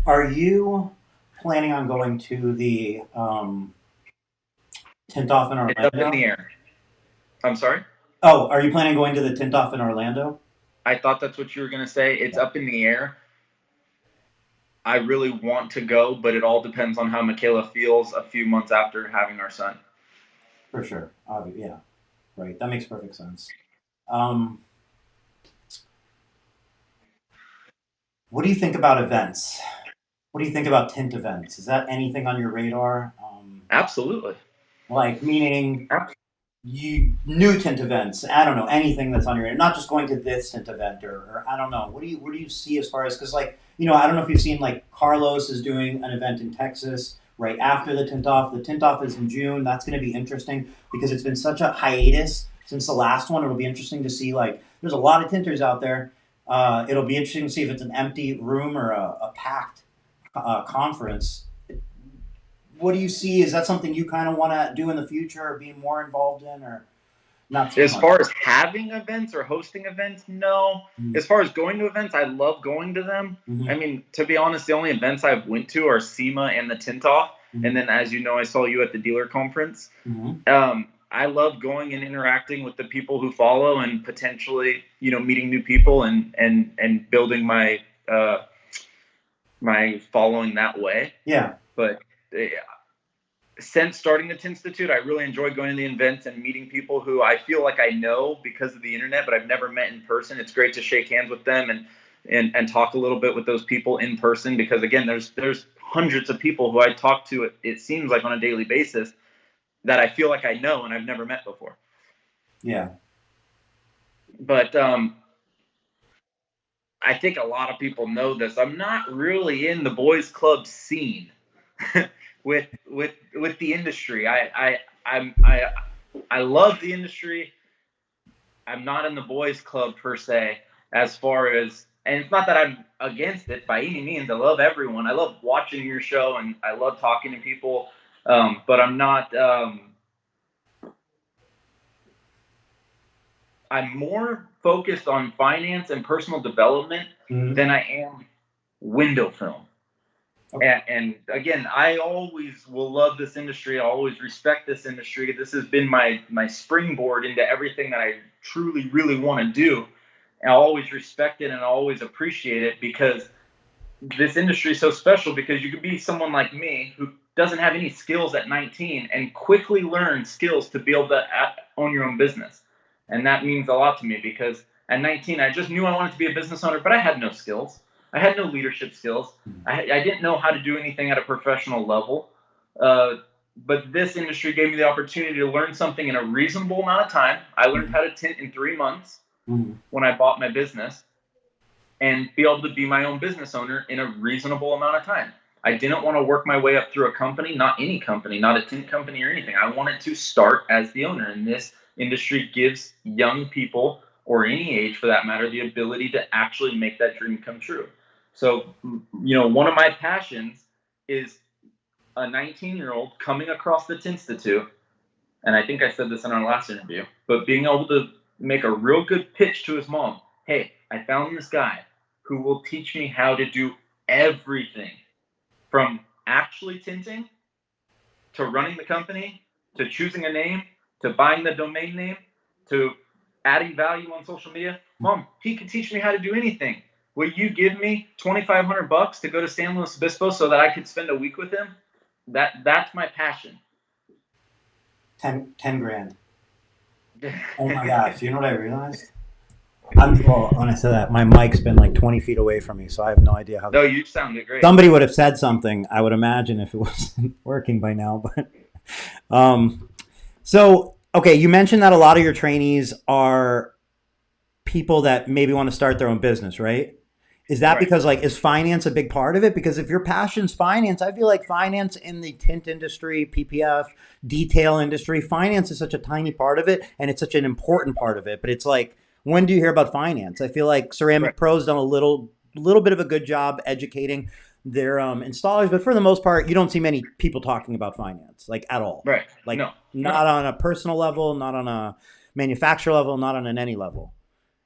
Are you planning on going to the Tint Off in Orlando? It's up in the air. I'm sorry? Oh, are you planning on going to the Tint Off in Orlando? I thought that's what you were going to say. It's up in the air. I really want to go, but it all depends on how Michaela feels a few months after having our son. For sure. Yeah. Right. That makes perfect sense. Um, what do you think about events? What do you think about tint events? Is that anything on your radar? Absolutely. Like meaning Ab- you new tint events. I don't know anything that's on your radar. Not just going to this tint event or I don't know. What do you see as far as because like I don't know if you've seen like Carlos is doing an event in Texas right after the tint off. The tint off is in June. That's going to be interesting because it's been such a hiatus since the last one. It'll be interesting to see like there's a lot of tinters out there. It'll be interesting to see if it's an empty room or a packed conference. What do you see? Is that something you kind of want to do in the future or be more involved in or not so As much? far as having events or hosting events, no. Mm-hmm. As far as going to events, I love going to them. I Mm-hmm. mean, to be honest, the only events I've went to are SEMA and the Tint Off. And then, as you know, I saw you at the dealer conference. Mm-hmm. I love going and interacting with the people who follow and potentially, meeting new people and building my following that way. Yeah. But since starting the Tintstitute, I really enjoy going to the events and meeting people who I feel like I know because of the internet, but I've never met in person. It's great to shake hands with them and talk a little bit with those people in person because again, there's hundreds of people who I talk to. It seems like on a daily basis that I feel like I know and I've never met before. Yeah. But I think a lot of people know this. I'm not really in the boys club scene with the industry. I love the industry. I'm not in the boys club per se as far as and it's not that I'm against it by any means. I love everyone. I love watching your show and I love talking to people. But I'm not I'm more focused on finance and personal development Mm-hmm. than I am window film. Okay. And again, I always will love this industry. I always respect this industry. This has been my springboard into everything that I truly, really want to do. And I always respect it and I always appreciate it because this industry is so special because you could be someone like me who doesn't have any skills at 19 and quickly learn skills to be able to own your own business. And that means a lot to me because at 19, I just knew I wanted to be a business owner, but I had no skills. I had no leadership skills. I didn't know how to do anything at a professional level. Uh, but this industry gave me the opportunity to learn something in a reasonable amount of time. I learned how to tint in 3 months Mm-hmm. when I bought my business and be able to be my own business owner in a reasonable amount of time. I didn't want to work my way up through a company, not any company, not a tint company or anything. I wanted to start as the owner. And this industry gives young people, or any age for that matter, the ability to actually make that dream come true. So, one of my passions is a 19-year-old coming across the Tintstitute, and I think I said this in our last interview, but being able to make a real good pitch to his mom. Hey, I found this guy who will teach me how to do everything from actually tinting to running the company to choosing a name to buying the domain name to adding value on social media. Mom, he can teach me how to do anything. Will you give me $2,500 to go to San Luis Obispo so that I could spend a week with him? That's my passion. 10 grand. Oh my gosh. You know what I realized? Well, when I said that, my mic's been like 20 feet away from me, so I have no idea how. No, you sounded great. Somebody would have said something, I would imagine, if it wasn't working by now. But so, okay, you mentioned that a lot of your trainees are people that maybe want to start their own business, right? Is that Right. because like is finance a big part of it? Because if your passion's finance, I feel like finance in the tint industry, PPF, detail industry, finance is such a tiny part of it and it's such an important part of it. But it's like, when do you hear about finance? I feel like Right. Ceramic Pro's done a little bit of a good job educating their installers, but for the most part, you don't see many people talking about finance, like at all. Right. Like No. No. not on a personal level, not on a manufacturer level, not on an any level.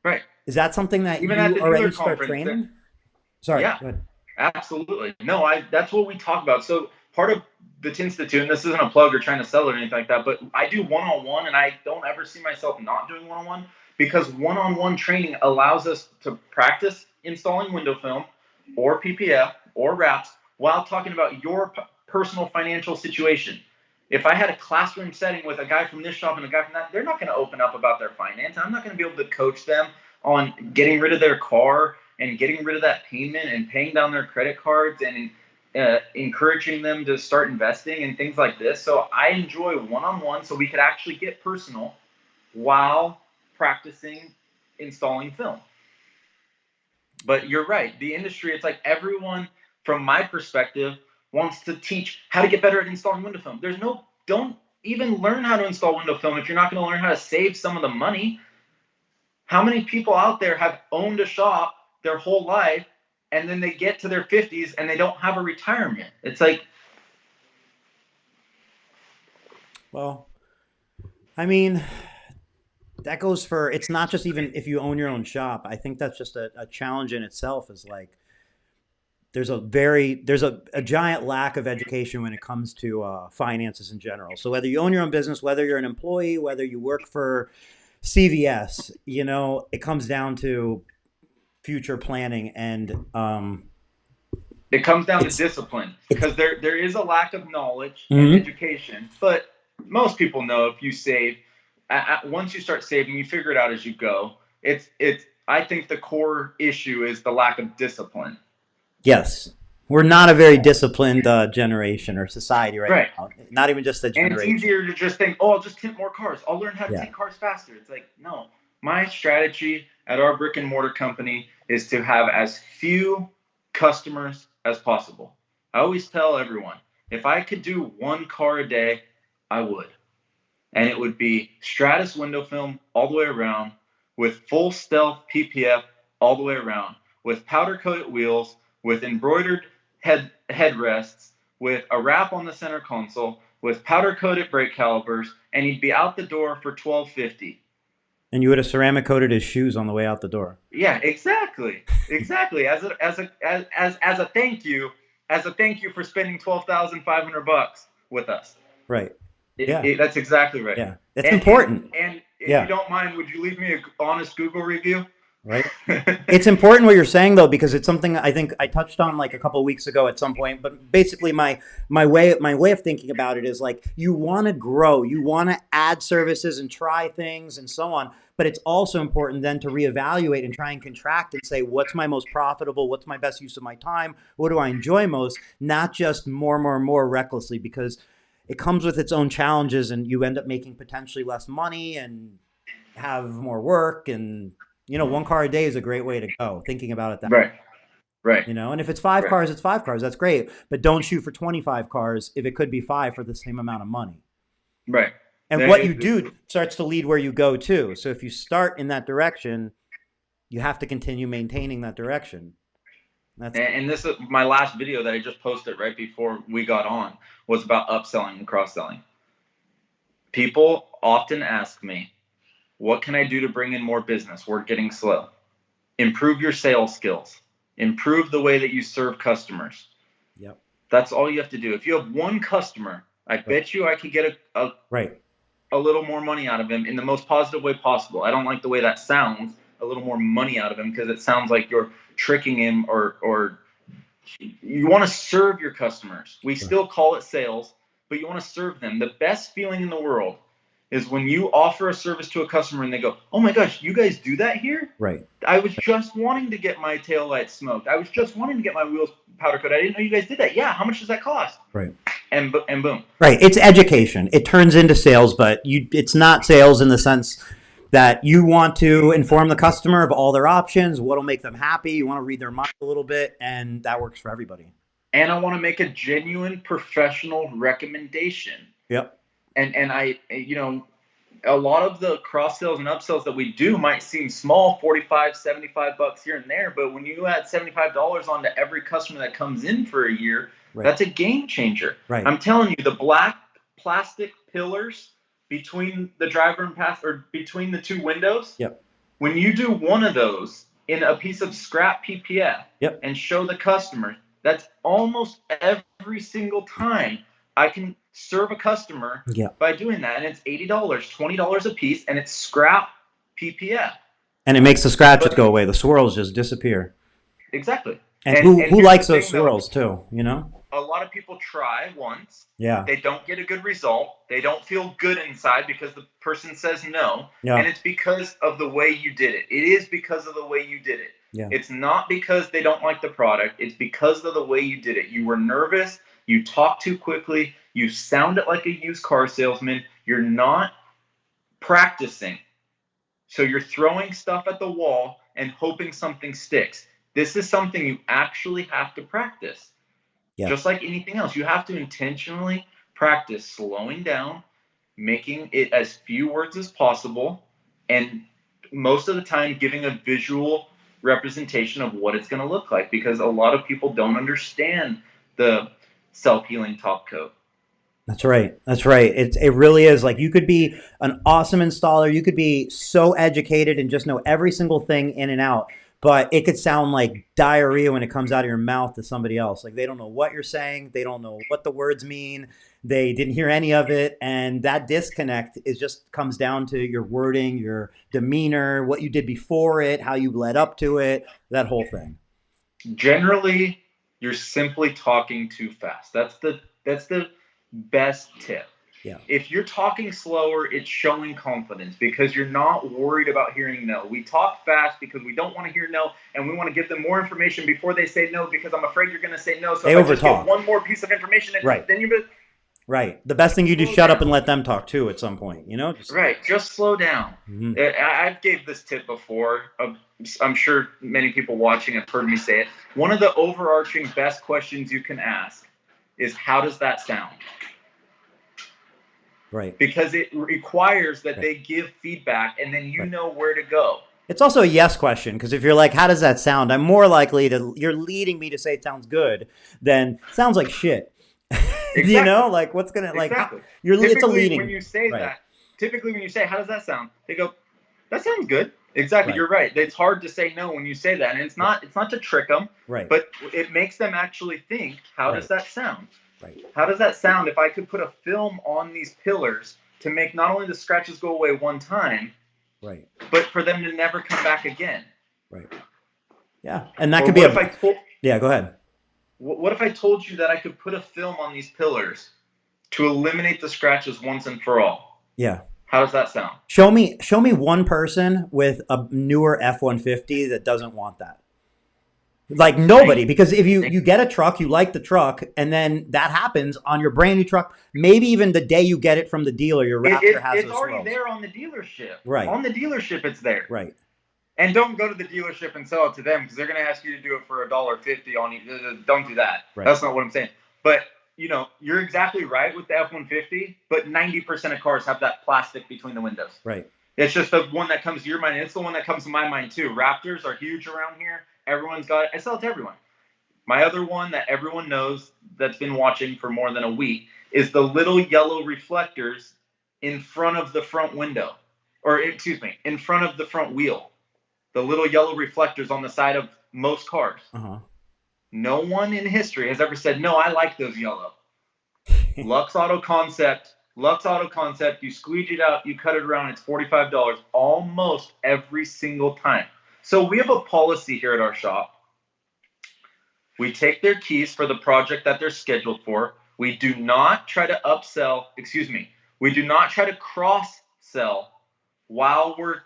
Right. Is that something that Even at you the dealer already start conference, training? Sorry, yeah, go ahead. absolutely. No, that's what we talk about. So part of the Tintstitute, and this isn't a plug or trying to sell it or anything like that, but I do one-on-one, and I don't ever see myself not doing one-on-one because one-on-one training allows us to practice installing window film or PPF or wraps while talking about your personal financial situation. If I had a classroom setting with a guy from this shop and a guy from that, they're not going to open up about their finance. I'm not going to be able to coach them on getting rid of their car and getting rid of that payment and paying down their credit cards and encouraging them to start investing and things like this. So I enjoy one-on-one so we could actually get personal while practicing installing film. But you're right. The industry, it's like everyone, from my perspective, wants to teach how to get better at installing window film. Don't even learn how to install window film if you're not going to learn how to save some of the money. How many people out there have owned a shop their whole life and then they get to their 50s and they don't have a retirement? It's like, well, I mean, that goes for, it's not just even if you own your own shop. I think that's just a challenge in itself, is like, there's a giant lack of education when it comes to finances in general. So whether you own your own business, whether you're an employee, whether you work for CVS, it comes down to future planning, and it comes down to discipline, because there is a lack of knowledge and education. But most people know if you save, once you start saving, you figure it out as you go. I think the core issue is the lack of discipline. Yes. We're not a very disciplined generation or society right now. Not even just a generation. And it's easier to just think, I'll just tint more cars. I'll learn how to tint cars faster. It's like, no. My strategy at our brick and mortar company is to have as few customers as possible. I always tell everyone, if I could do one car a day, I would. And it would be Stratus window film all the way around, with full stealth PPF all the way around, with powder coated wheels, with embroidered headrests, with a wrap on the center console, with powder coated brake calipers, and he'd be out the door for $12.50. And you would have ceramic coated his shoes on the way out the door. Yeah, exactly. As a thank you for spending $12,500 with us. Right. That's exactly right. Yeah, it's important. And if you don't mind, would you leave me an honest Google review? Right. It's important what you're saying, though, because it's something I think I touched on like a couple of weeks ago at some point. But basically, my way of thinking about it is like, you want to grow, you want to add services and try things and so on. But it's also important then to reevaluate and try and contract and say, what's my most profitable? What's my best use of my time? What do I enjoy most? Not just more recklessly, because it comes with its own challenges, and you end up making potentially less money and have more work. And one car a day is a great way to go, thinking about it that way. Right. And if it's 5 cars, it's 5 cars. That's great. But don't shoot for 25 cars if it could be 5 for the same amount of money. Right. And what you do starts to lead where you go too. So if you start in that direction, you have to continue maintaining that direction. And this is my last video that I just posted right before we got on, was about upselling and cross-selling. People often ask me, what can I do to bring in more business? We're getting slow. Improve your sales skills. Improve the way that you serve customers. Yep. That's all you have to do. If you have one customer, I bet you I could get a little more money out of him in the most positive way possible. I don't like the way that sounds, a little more money out of him, because it sounds like you're tricking him, or you want to serve your customers. We still call it sales, but you want to serve them. The best feeling in the world is when you offer a service to a customer and they go, oh my gosh, you guys do that here? Right. I was just wanting to get my taillights smoked. I was just wanting to get my wheels powder coated. I didn't know you guys did that. Yeah, how much does that cost? Right. And boom. Right. It's education. It turns into sales, but it's not sales in the sense that you want to inform the customer of all their options, what'll make them happy. You want to read their mind a little bit, and that works for everybody. And I want to make a genuine professional recommendation. Yep. And I, a lot of the cross sales and upsells that we do might seem small, $45, $75 here and there. But when you add $75 onto every customer that comes in for a year, that's a game changer. Right. I'm telling you, the black plastic pillars between the driver and passenger, or between the two windows. Yep. When you do one of those in a piece of scrap PPF and show the customer, that's almost every single time I can serve a customer by doing that. And it's $80, $20 a piece, and it's scrap PPF. And it makes the scratches go away. The swirls just disappear. Exactly. And who likes those swirls too, a lot of people try once. Yeah. They don't get a good result. They don't feel good inside because the person says no. Yeah. And it's because of the way you did it. It is because of the way you did it. Yeah. It's not because they don't like the product. It's because of the way you did it. You were nervous. You talked too quickly. You sounded like a used car salesman. You're not practicing. So you're throwing stuff at the wall and hoping something sticks. This is something you actually have to practice. Yeah. Just like anything else, you have to intentionally practice slowing down, making it as few words as possible, and most of the time giving a visual representation of what it's going to look like, because a lot of people don't understand the self-healing top coat. That's right. That's right. It really is. Like, you could be an awesome installer. You could be so educated and just know every single thing in and out, but it could sound like diarrhea when it comes out of your mouth to somebody else. Like, they don't know what you're saying. They don't know what the words mean. They didn't hear any of it. And that disconnect is just comes down to your wording, your demeanor, what you did before it, how you led up to it, that whole thing. Generally, you're simply talking too fast. That's the best tip. Yeah. If you're talking slower, it's showing confidence because you're not worried about hearing no. We talk fast because we don't want to hear no, and we want to give them more information before they say no because I'm afraid you're going to say no. So They if I just overtalk. give one more piece of information, Right. then you're right. The best thing you do is shut up and let them talk too at some point, you know? Right. Just slow down. Mhm. I've gave this tip before. I'm sure many people watching have heard me say it. One of the overarching best questions you can ask is, how does that sound? Right. Because it requires that they give feedback, and then you know where to go. It's also a yes question, because if you're like, how does that sound? I'm more likely to, you're leading me to say it sounds good than sounds like shit. Exactly. You know, like what's going to, like, exactly. it's a leading. When you say that, typically when you say, how does that sound? They go, that sounds good. Exactly. You're right. It's hard to say no when you say that. And it's not to trick them, but it makes them actually think, how does that sound? Right. How does that sound if I could put a film on these pillars to make not only the scratches go away one time, but for them to never come back again? Right. Yeah. And that could be yeah, go ahead. What if I told you that I could put a film on these pillars to eliminate the scratches once and for all? Yeah. How does that sound? Show me one person with a newer F-150 that doesn't want that. Like, nobody, because if you get a truck, you like the truck, and then that happens on your brand new truck, maybe even the day you get it from the dealer, your Raptor has it's already there on the dealership. Right. On the dealership, it's there. Right. And don't go to the dealership and sell it to them, because they're going to ask you to do it for $1.50 on you. Don't do that. Right. That's not what I'm saying. But, you know, you're exactly right with the F-150, but 90% of cars have that plastic between the windows. Right. It's just the one that comes to your mind. And it's the one that comes to my mind, too. Raptors are huge around here. Everyone's got it. I sell it to everyone. My other one that everyone knows that's been watching for more than a week is the little yellow reflectors in front of the front window. Or, excuse me, in front of the front wheel. The little yellow reflectors on the side of most cars. Uh-huh. No one in history has ever said, no, I like those yellow. Lux Auto Concept, you squeegee it out, you cut it around, it's $45 almost every single time. So we have a policy here at our shop. We take their keys for the project that they're scheduled for. We do not try to we do not try to cross-sell while we're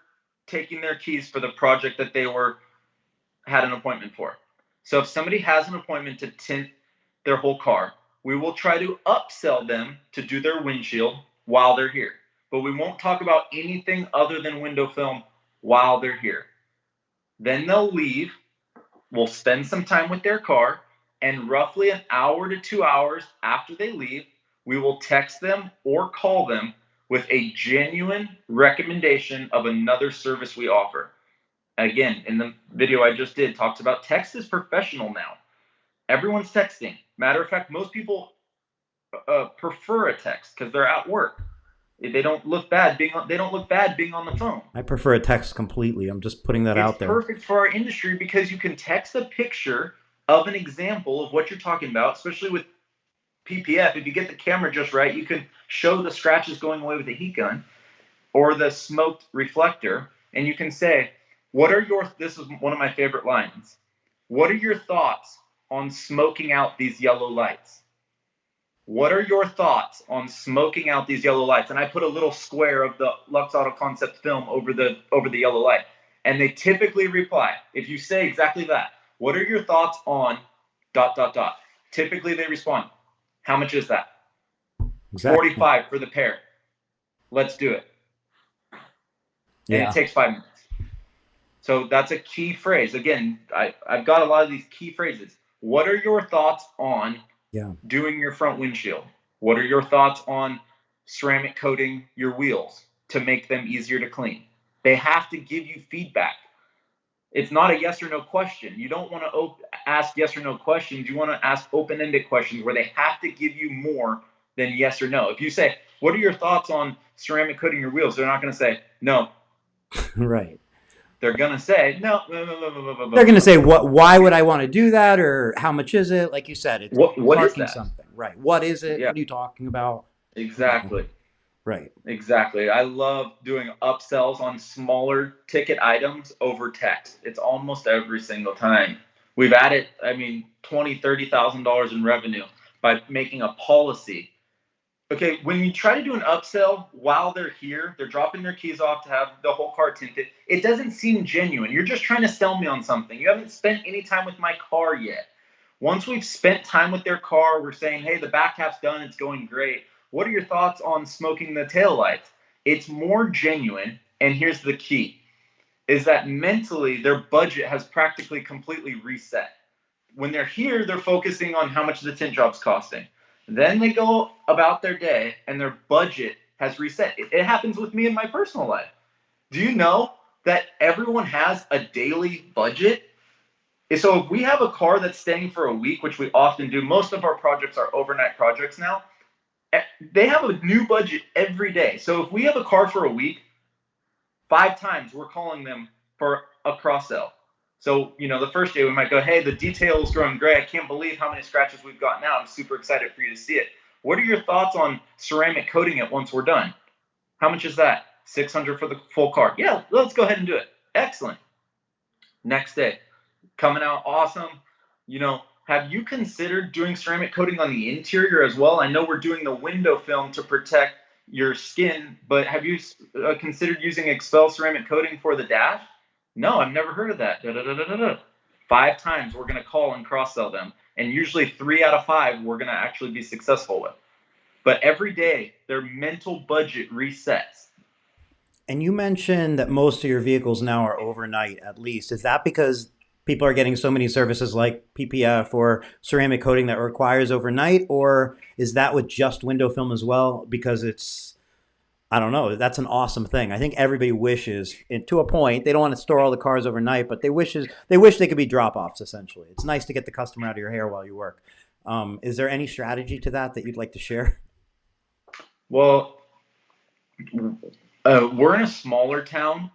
taking their keys for the project that they had an appointment for. So if somebody has an appointment to tint their whole car, we will try to upsell them to do their windshield while they're here. But we won't talk about anything other than window film while they're here. Then they'll leave. We'll spend some time with their car, and roughly an hour to 2 hours after they leave, we will text them or call them with a genuine recommendation of another service we offer. Again, in the video I just did, talks about text is professional now. Everyone's texting. Matter of fact, most people prefer a text because they're at work. They don't look bad being on the phone. I prefer a text completely. I'm just putting that out there. It's perfect for our industry because you can text a picture of an example of what you're talking about, especially with PPF. If you get the camera just right, you can show the scratches going away with the heat gun or the smoked reflector, and you can say, this is one of my favorite lines. What are your thoughts on smoking out these yellow lights? What are your thoughts on smoking out these yellow lights? And I put a little square of the Lux Auto Concept film over the yellow light. And they typically reply, if you say exactly that, what are your thoughts on ... Typically they respond, how much is that? Exactly. 45 for the pair. Let's do it. And it takes 5 minutes. So that's a key phrase. Again, I've got a lot of these key phrases. What are your thoughts on doing your front windshield? What are your thoughts on ceramic coating your wheels to make them easier to clean? They have to give you feedback. It's not a yes or no question. You don't want to ask yes or no questions. You want to ask open-ended questions where they have to give you more than yes or no. If you say, what are your thoughts on ceramic coating your wheels? They're not going to say, no. Right. They're going to say, no. They're going to say, why would I want to do that? Or how much is it? Like you said, it's what is that? Something. Right. What is it? Yeah. What are you talking about? Exactly. Right. Exactly. I love doing upsells on smaller ticket items over text. It's almost every single time. We've added, $20,000, $30,000 in revenue by making a policy. Okay, when you try to do an upsell while they're here, they're dropping their keys off to have the whole car tinted. It doesn't seem genuine. You're just trying to sell me on something. You haven't spent any time with my car yet. Once we've spent time with their car, we're saying, hey, the back half's done. It's going great. What are your thoughts on smoking the taillights? It's more genuine. And here's the key, is that mentally their budget has practically completely reset. When they're here, they're focusing on how much the tint job's costing. Then they go about their day and their budget has reset. It happens with me in my personal life. Do you know that everyone has a daily budget? So if we have a car that's staying for a week, which we often do, most of our projects are overnight projects now, they have a new budget every day. So if we have a car for a week, 5 times we're calling them for a cross-sell. So, the first day we might go, hey, the detail is growing great. I can't believe how many scratches we've got now. I'm super excited for you to see it. What are your thoughts on ceramic coating it once we're done? How much is that? $600 for the full car. Yeah, let's go ahead and do it. Excellent. Next day, coming out awesome. Have you considered doing ceramic coating on the interior as well? I know we're doing the window film to protect your skin, but have you considered using Expel ceramic coating for the dash? No, I've never heard of that. 5 times we're going to call and cross-sell them. And usually 3 out of 5 we're going to actually be successful with. But every day, their mental budget resets. And you mentioned that most of your vehicles now are overnight at least. Is that because people are getting so many services like PPF or ceramic coating that requires overnight? Or is that with just window film as well? Because it's, I don't know, that's an awesome thing. I think everybody wishes, and to a point, they don't want to store all the cars overnight, but they wish they could be drop-offs, essentially. It's nice to get the customer out of your hair while you work. Is there any strategy to that you'd like to share? Well, we're in a smaller town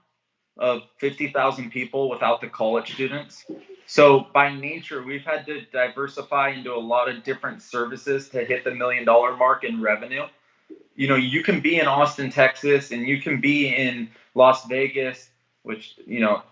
of 50,000 people without the college students. So by nature, we've had to diversify into a lot of different services to hit the $1 million mark in revenue. You can be in Austin, Texas, and you can be in Las Vegas, which,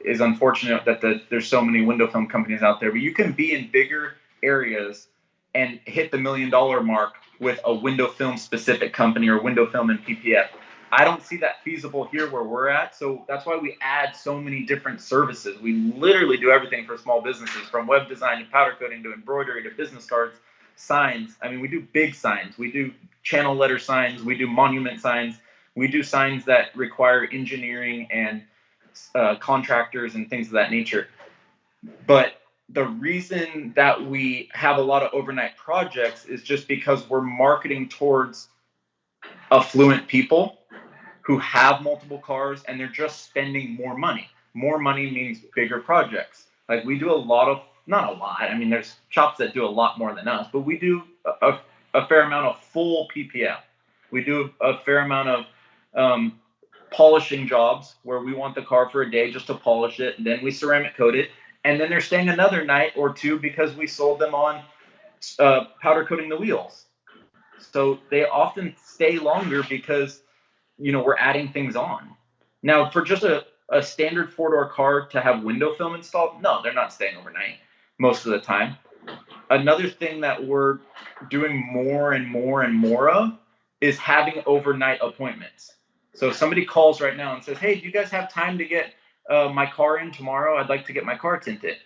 is unfortunate that there's so many window film companies out there, but you can be in bigger areas and hit the $1 million mark with a window film specific company or window film and PPF. I don't see that feasible here where we're at. So that's why we add so many different services. We literally do everything for small businesses, from web design to powder coating to embroidery to business cards, signs. We do big signs. We do channel letter signs. We do monument signs. We do signs that require engineering and contractors and things of that nature. But the reason that we have a lot of overnight projects is just because we're marketing towards affluent people who have multiple cars and they're just spending more money. More money means bigger projects. Like we do a lot of, not a lot, there's shops that do a lot more than us, but we do a fair amount of full PPF. We do a fair amount of polishing jobs where we want the car for a day just to polish it, and then we ceramic coat it, and then they're staying another night or two because we sold them on powder coating the wheels. So they often stay longer because we're adding things on. Now, for just a standard 4-door car to have window film installed, no, they're not staying overnight most of the time. Another thing that we're doing more and more and more of is having overnight appointments. So if somebody calls right now and says, hey, do you guys have time to get my car in tomorrow? I'd like to get my car tinted.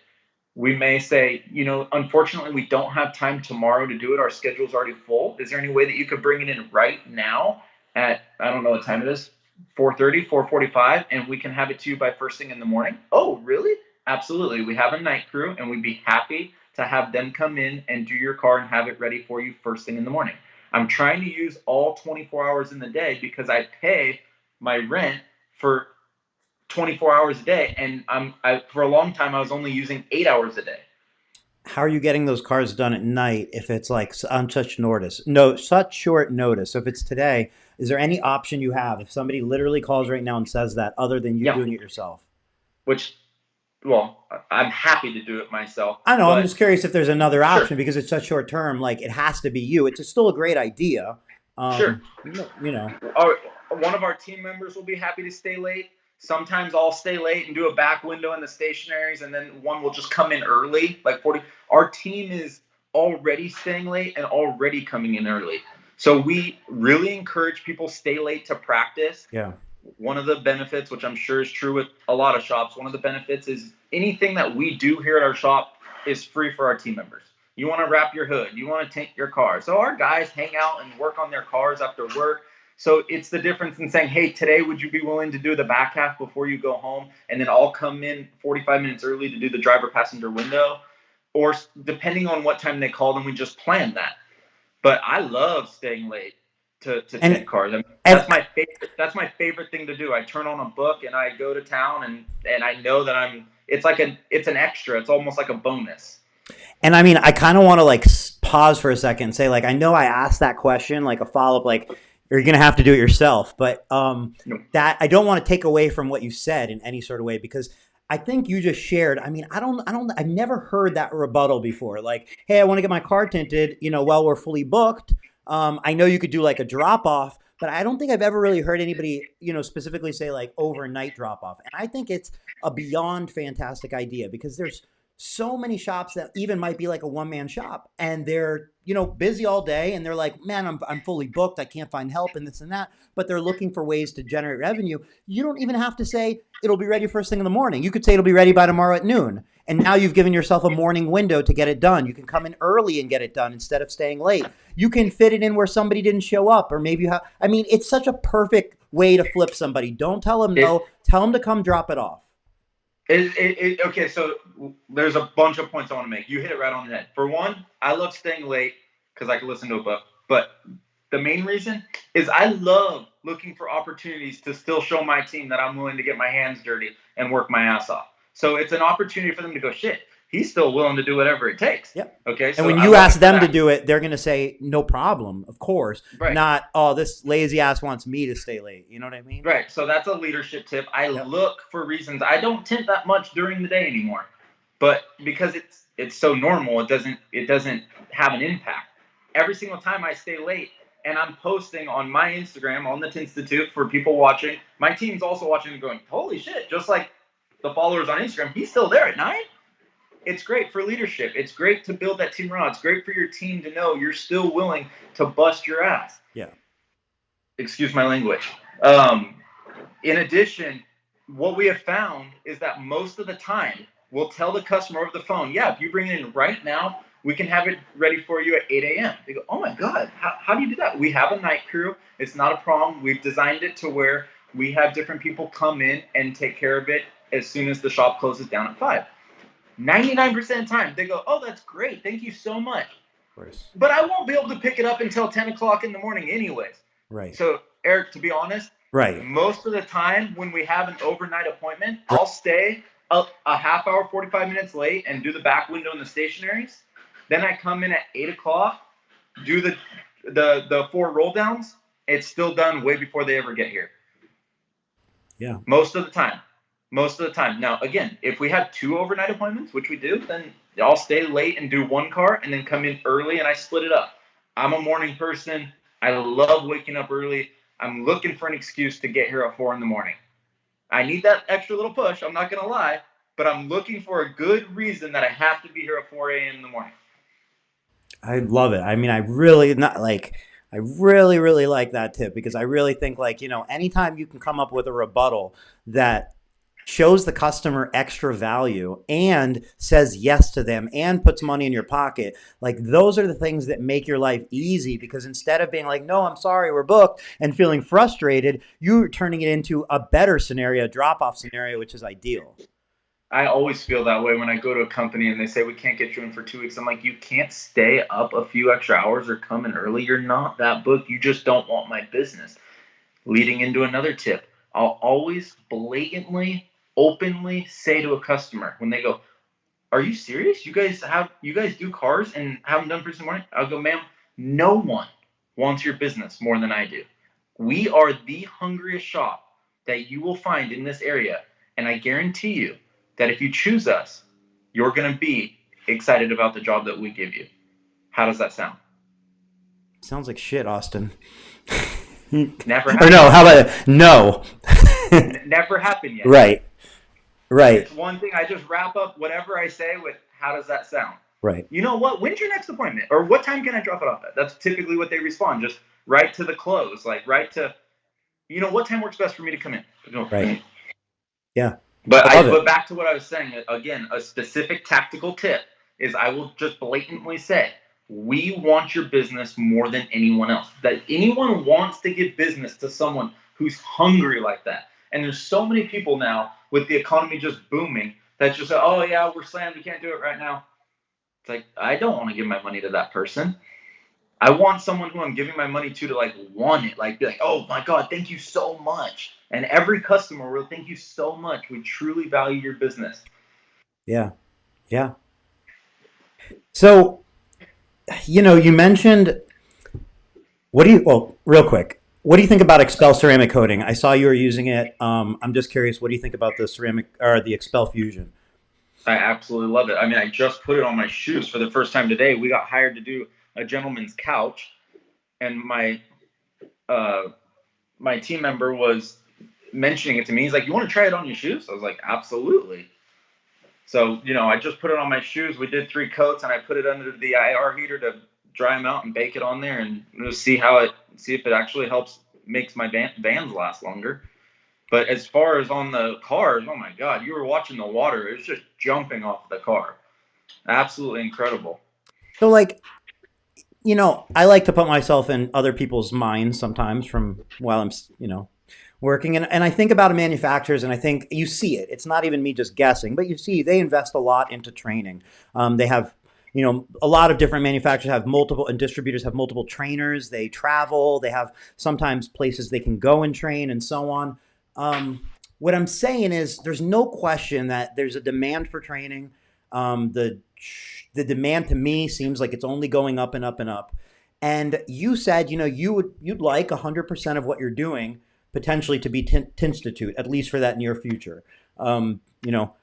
We may say, unfortunately, we don't have time tomorrow to do it. Our schedule's already full. Is there any way that you could bring it in right now at, I don't know what time it is, 4:30, 4:45, and we can have it to you by first thing in the morning? Oh, really? Absolutely. We have a night crew, and we'd be happy to have them come in and do your car and have it ready for you first thing in the morning. I'm trying to use all 24 hours in the day because I pay my rent for 24 hours a day, and for a long time I was only using 8 hours a day. How are you getting those cars done at night if it's like on such notice? No, such short notice. So if it's today, is there any option you have if somebody literally calls right now and says that, other than you doing it yourself? Well, I'm happy to do it myself. I know. I'm just curious if there's another option because it's such short term. Like, it has to be you. It's still a great idea. Sure. One of our team members will be happy to stay late. Sometimes I'll stay late and do a back window in the stationaries, and then one will just come in early, like 40. Our team is already staying late and already coming in early. So we really encourage people stay late to practice. Yeah. One of the benefits, which I'm sure is true with a lot of shops, one of the benefits is anything that we do here at our shop is free for our team members. You want to wrap your hood, you want to tint your car. So our guys hang out and work on their cars after work. So it's the difference in saying, hey, today, would you be willing to do the back half before you go home? And then I'll come in 45 minutes early to do the driver passenger window. Or depending on what time they call them, we just plan that. But I love staying late to tint cars. I mean, that's my favorite thing to do. I turn on a book and I go to town and I know that it's an extra. It's almost like a bonus. And I mean, I kind of want to like pause for a second and say, like, I know I asked that question, like a follow-up, like, you're going to have to do it yourself. But that I don't want to take away from what you said in any sort of way, because I think you just shared. I mean, I've never heard that rebuttal before. Like, hey, I want to get my car tinted, while we're fully booked. I know you could do like a drop off, but I don't think I've ever really heard anybody, specifically say like overnight drop off. And I think it's a beyond fantastic idea, because there's so many shops that even might be like a one-man shop, and they're, busy all day, and they're like, man, I'm fully booked. I can't find help and this and that, but they're looking for ways to generate revenue. You don't even have to say it'll be ready first thing in the morning. You could say it'll be ready by tomorrow at noon. And now you've given yourself a morning window to get it done. You can come in early and get it done instead of staying late. You can fit it in where somebody didn't show up, or maybe it's such a perfect way to flip somebody. Don't tell them no, tell them to come drop it off. Okay, so there's a bunch of points I want to make. You hit it right on the head. For one, I love staying late because I can listen to a book. But the main reason is I love looking for opportunities to still show my team that I'm willing to get my hands dirty and work my ass off. So it's an opportunity for them to go, shit, he's still willing to do whatever it takes. Yep. Okay. So and when you ask them to do it, they're going to say, no problem, of course. Right. Not, oh, this lazy ass wants me to stay late. You know what I mean? Right. So that's a leadership tip. I look for reasons. I don't tint that much during the day anymore, but because it's so normal, it doesn't have an impact. Every single time I stay late and I'm posting on my Instagram, on the Tintstitute, for people watching, my team's also watching and going, holy shit, just like the followers on Instagram, he's still there at 9. It's great for leadership. It's great to build that team around. It's great for your team to know you're still willing to bust your ass. Yeah. Excuse my language. In addition, what we have found is that most of the time we'll tell the customer over the phone, yeah, if you bring it in right now, we can have it ready for you at 8 a.m. They go, oh my God, how do you do that? We have a night crew. It's not a problem. We've designed it to where we have different people come in and take care of it as soon as the shop closes down at 5. 99% of the time, they go, oh, that's great. Thank you so much. Of course. But I won't be able to pick it up until 10 o'clock in the morning anyways. Right. So, Eric, to be honest, right, most of the time when we have an overnight appointment, I'll stay a half hour, 45 minutes late and do the back window in the stationaries. Then I come in at 8 o'clock, do the 4 roll downs. It's still done way before they ever get here. Yeah. Most of the time. Now, again, if we have 2 overnight appointments, which we do, then I'll stay late and do 1 car and then come in early and I split it up. I'm a morning person. I love waking up early. I'm looking for an excuse to get here at 4 in the morning. I need that extra little push. I'm not going to lie, but I'm looking for a good reason that I have to be here at 4 a.m. in the morning. I love it. I mean, I really not like. I really, really like that tip because I really think like anytime you can come up with a rebuttal that shows the customer extra value and says yes to them and puts money in your pocket, like those are the things that make your life easy because instead of being like, no, I'm sorry, we're booked and feeling frustrated, you're turning it into a better scenario, a drop off scenario, which is ideal. I always feel that way when I go to a company and they say we can't get you in for 2 weeks. I'm like, you can't stay up a few extra hours or come in early. You're not that booked. You just don't want my business. Leading into another tip, I'll always blatantly, openly say to a customer when they go, "Are you serious? You guys do cars and haven't done for some morning?" I'll go, "Ma'am, no one wants your business more than I do. We are the hungriest shop that you will find in this area, and I guarantee you that if you choose us, you're going to be excited about the job that we give you." How does that sound? Sounds like shit, Austin. Never Or happened no, how yet. about it? No. Never happened yet. Right, right, It's one thing. I just wrap up whatever I say with, "How does that sound?" right. You know what? When's your next appointment? Or what time can I drop it off at? That's typically what they respond. Just right to the close. Like right to, what time works best for me to come in? Right. Yeah. But I love but it. back to what I was saying again, a specific tactical tip is I will just blatantly say, we want your business more than anyone else. That anyone wants to give business to someone who's hungry like that. And there's so many people now with the economy just booming that just say, "Oh yeah, we're slammed, we can't do it right now." It's like, I don't want to give my money to that person. I want someone who I'm giving my money to like want it, like be like, "Oh my God, thank you so much." And every customer will thank you so much. We truly value your business. Yeah. Yeah. So, you mentioned well, real quick, what do you think about Expel ceramic coating? I saw you were using it. I'm just curious, what do you think about the ceramic or the Expel Fusion? I absolutely love it. I mean, I just put it on my shoes for the first time today. We got hired to do a gentleman's couch, and uh, my team member was mentioning it to me. He's like, "You want to try it on your shoes?" I was like, "Absolutely." So, I just put it on my shoes. We did 3 coats, and I put it under the IR heater to dry them out and bake it on there, and see if it actually helps makes my vans last longer. But as far as on the cars, oh my God, you were watching the water. It was just jumping off the car. Absolutely incredible. So, like, I like to put myself in other people's minds sometimes from while I'm, working. And I think about manufacturers and I think you see it. It's not even me just guessing, but you see they invest a lot into training. They have, a lot of different manufacturers have multiple and distributors have multiple trainers. They travel, they have sometimes places they can go and train and so on. What I'm saying is there's no question that there's a demand for training. The demand to me seems like it's only going up and up and up. And you said, you'd like 100% of what you're doing potentially to be Tintstitute, at least for that near future. Um, you know,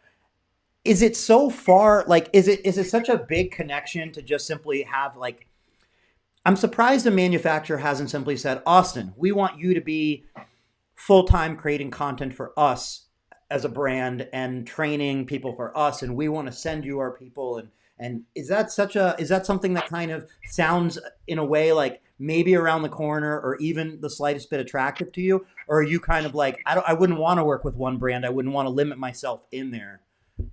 is it so far? Like, is it such a big connection to just simply have like? I'm surprised a manufacturer hasn't simply said, Austin, we want you to be full time creating content for us as a brand and training people for us, and we want to send you our people. And is that something that kind of sounds in a way like maybe around the corner or even the slightest bit attractive to you, or are you kind of like I wouldn't want to work with one brand, I wouldn't want to limit myself in there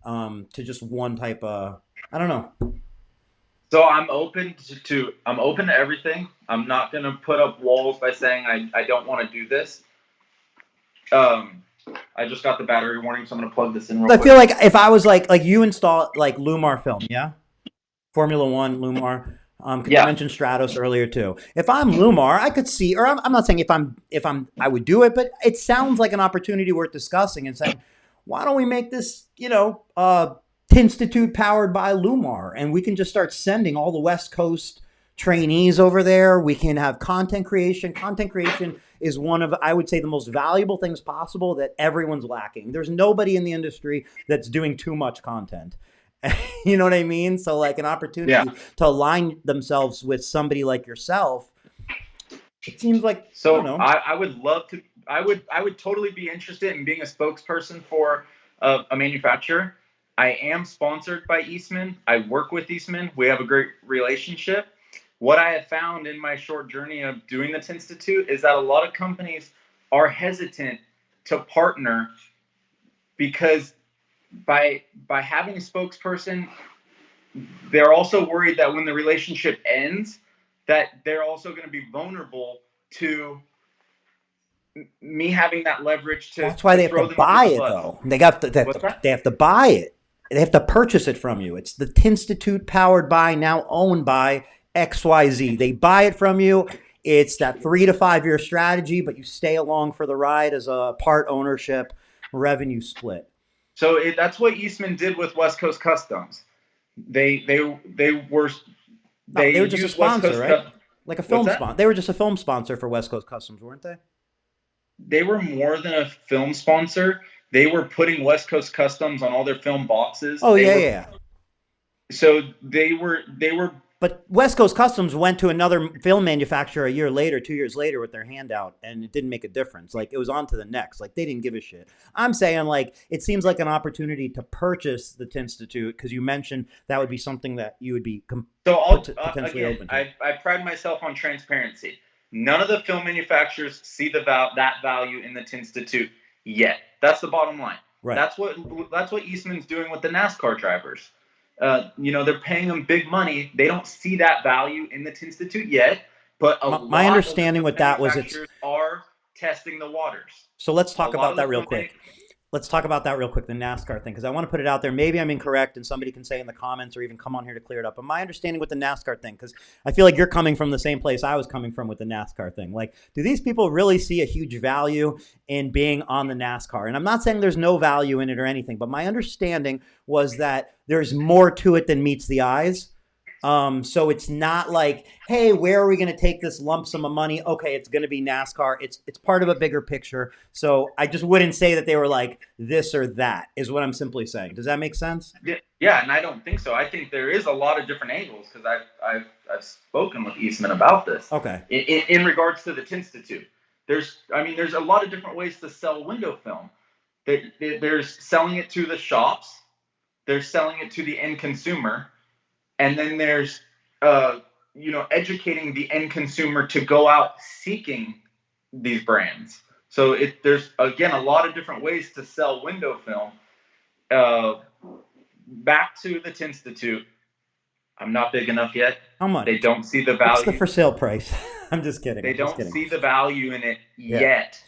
to just one type of I don't know. So I'm open to everything. I'm not gonna put up walls by saying I don't want to do this. Um, I just got the battery warning, so I'm gonna plug this in real I feel quick. like if I was like you install like Lumar film, yeah, Formula One, Lumar. Because you Yeah. mentioned Stratos earlier too. If I'm Lumar, I could see, or I'm not saying if I'm I would do it, but it sounds like an opportunity worth discussing and saying, why don't we make this, Tintstitute powered by Lumar, and we can just start sending all the West Coast trainees over there. We can have content creation. Content creation is one of I would say the most valuable things possible that everyone's lacking. There's nobody in the industry that's doing too much content. You know what I mean? So like an Yeah. opportunity to align themselves with somebody like yourself, it seems like I don't So know. I would love to. I would totally be interested in being a spokesperson for a manufacturer. I am sponsored by Eastman. I work with Eastman. We have a great relationship. What I have found in my short journey of doing the Tintstitute is that a lot of companies are hesitant to partner because by having a spokesperson, they're also worried that when the relationship ends, that they're also going to be vulnerable to me having that leverage That's why to they have to throw them under buy the it, bus. though. They What's that? have to buy it. They have to purchase it from you. It's the Tintstitute powered by, now owned by XYZ. They buy it from you. It's that 3 to 5 year strategy, but you stay along for the ride as a part ownership revenue split. So that's what Eastman did with West Coast Customs. They were No, they they were just a used West sponsor, Coast right? Customs. Like a What's film that? sponsor. They were just a film sponsor for West Coast Customs, weren't they? They were more than a film sponsor. They were putting West Coast Customs on all their film boxes. Oh They yeah, were yeah. so they were. But West Coast Customs went to another film manufacturer a year later, 2 years later, with their handout, and it didn't make a difference. Like, it was on to the next. Like, they didn't give a shit. I'm saying, like, it seems like an opportunity to purchase the Tintstitute, because you mentioned that would be something that you would be So potentially again, open to. I pride myself on transparency. None of the film manufacturers see that value in the Tintstitute yet. That's the bottom line. Right. That's what Eastman's doing with the NASCAR drivers. They're paying them big money. They don't see that value in the Tintstitute yet, but a My lot of the understanding film with that was it's. manufacturers are testing the waters. So let's A talk lot about of the that real film quick. Let's talk about that real quick, the NASCAR thing, because I want to put it out there. Maybe I'm incorrect, and somebody can say in the comments or even come on here to clear it up. But my understanding with the NASCAR thing, because I feel like you're coming from the same place I was coming from with the NASCAR thing. Like, do these people really see a huge value in being on the NASCAR? And I'm not saying there's no value in it or anything, but my understanding was that there's more to it than meets the eyes. So it's not like, hey, where are we going to take this lump sum of money? Okay, it's going to be NASCAR. It's part of a bigger picture. So I just wouldn't say that they were like this or that. Is what I'm simply saying. Does that make sense? Yeah, and I don't think so. I think there is a lot of different angles because I've spoken with Eastman about this Okay. in regards to the Tintstitute. There's a lot of different ways to sell window film. There's selling it to the shops. There's selling it to the end consumer, and then there's educating the end consumer to go out seeking these brands. So there's again a lot of different ways to sell window film. Back to the Tintstitute. I'm not big enough yet. How much? They don't see the What's the value. for sale price? I'm just kidding. They don't see the value in it yet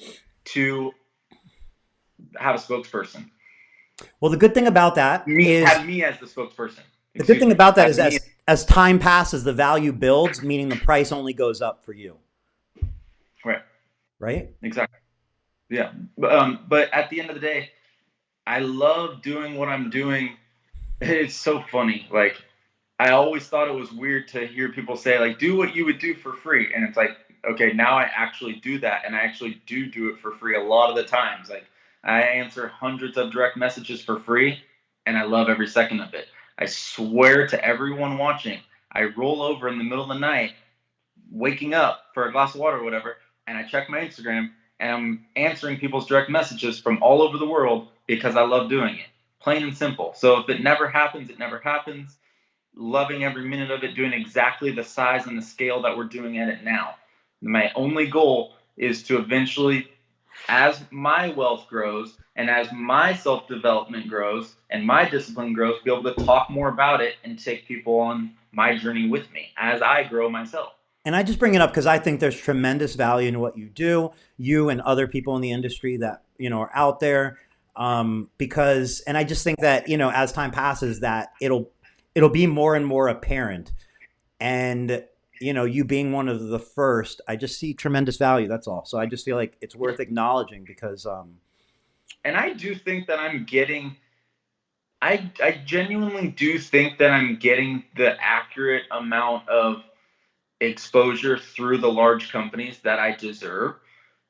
to have a spokesperson. Well, the good thing about that is have me as the spokesperson. The good thing about that is as time passes, the value builds, meaning the price only goes up for you. Right. Right? Exactly. Yeah. But at the end of the day, I love doing what I'm doing. It's so funny. Like, I always thought it was weird to hear people say, like, do what you would do for free. And it's like, okay, now I actually do that. And I actually do it for free a lot of the times. Like, I answer hundreds of direct messages for free, and I love every second of it. I swear to everyone watching, I roll over in the middle of the night, waking up for a glass of water or whatever, and I check my Instagram, and I'm answering people's direct messages from all over the world because I love doing it. Plain and simple. So if it never happens, it never happens. Loving every minute of it, doing exactly the size and the scale that we're doing at it now. My only goal is to eventually, as my wealth grows and as my self-development grows and my discipline grows, be able to talk more about it and take people on my journey with me as I grow myself. And I just bring it up because I think there's tremendous value in what you do, you and other people in the industry that, are out there. And I just think that, as time passes, that it'll be more and more apparent. And, you being one of the first, I just see tremendous value. That's all. So I just feel like it's worth acknowledging because. And I do think that I genuinely do think that I'm getting the accurate amount of exposure through the large companies that I deserve.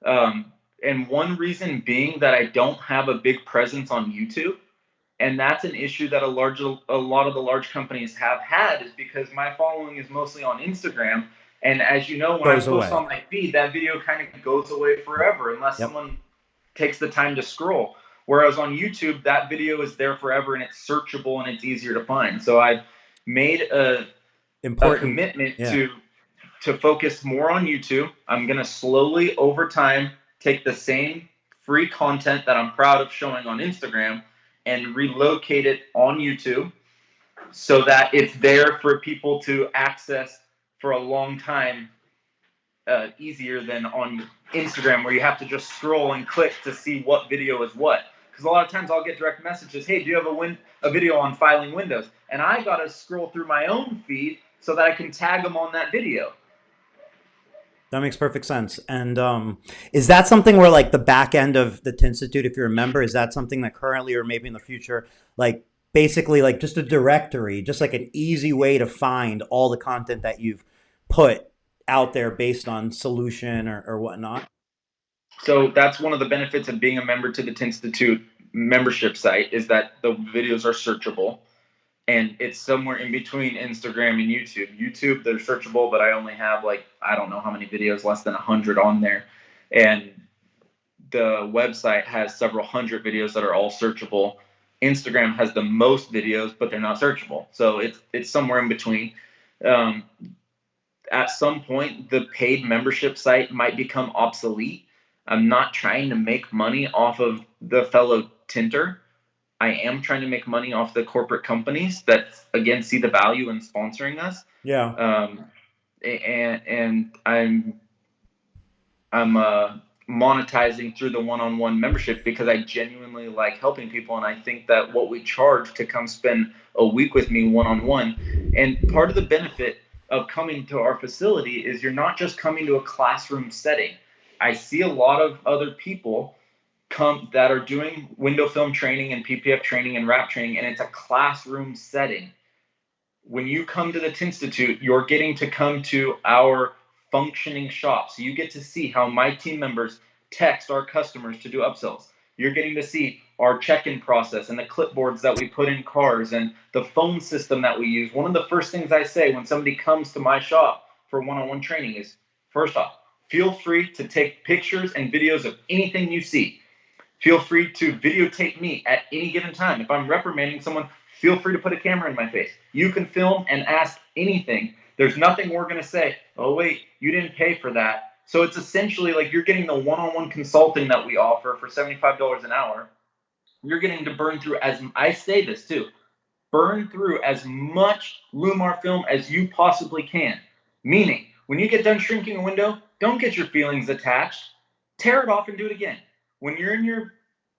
And one reason being that I don't have a big presence on YouTube. And that's an issue that a lot of the large companies have had, is because my following is mostly on Instagram. And as you know, when I post on my feed, that video kind of goes away forever unless someone takes the time to scroll. Whereas on YouTube, that video is there forever and it's searchable and it's easier to find. So I've made a commitment Yeah. to focus more on YouTube. I'm going to slowly over time take the same free content that I'm proud of showing on Instagram and relocate it on YouTube so that it's there for people to access for a long time, easier than on Instagram, where you have to just scroll and click to see what video is what. Because a lot of times I'll get direct messages, hey, do you have a video on filing windows? And I got to scroll through my own feed so that I can tag them on that video. That makes perfect sense. And is that something where like the back end of the Tintstitute, if you're a member, is that something that currently or maybe in the future, like basically like just a directory, just like an easy way to find all the content that you've put out there based on solution or whatnot? So that's one of the benefits of being a member to the Tintstitute membership site, is that the videos are searchable. And it's somewhere in between Instagram and YouTube. YouTube, they're searchable, but I only have like, I don't know how many videos, less than 100 on there. And the website has several hundred videos that are all searchable. Instagram has the most videos, but they're not searchable. So it's somewhere in between. At some point, the paid membership site might become obsolete. I'm not trying to make money off of the fellow tinter. I am trying to make money off the corporate companies that, again, see the value in sponsoring us. Yeah. And I'm monetizing through the one-on-one membership because I genuinely like helping people, and I think that what we charge to come spend a week with me one-on-one, and part of the benefit of coming to our facility is you're not just coming to a classroom setting. I see a lot of other people come that are doing window film training and PPF training and wrap training, and it's a classroom setting. When you come to the Tintstitute, you're getting to come to our functioning shop. So you get to see how my team members text our customers to do upsells. You're getting to see our check-in process and the clipboards that we put in cars and the phone system that we use. One of the first things I say when somebody comes to my shop for one-on-one training is, first off, feel free to take pictures and videos of anything you see. Feel free to videotape me at any given time. If I'm reprimanding someone, feel free to put a camera in my face. You can film and ask anything. There's nothing we're going to say, oh, wait, you didn't pay for that. So it's essentially like you're getting the one-on-one consulting that we offer for $75 an hour. You're getting to burn through, as I say this too, burn through as much Lumar film as you possibly can. Meaning, when you get done shrinking a window, don't get your feelings attached. Tear it off and do it again. When you're in your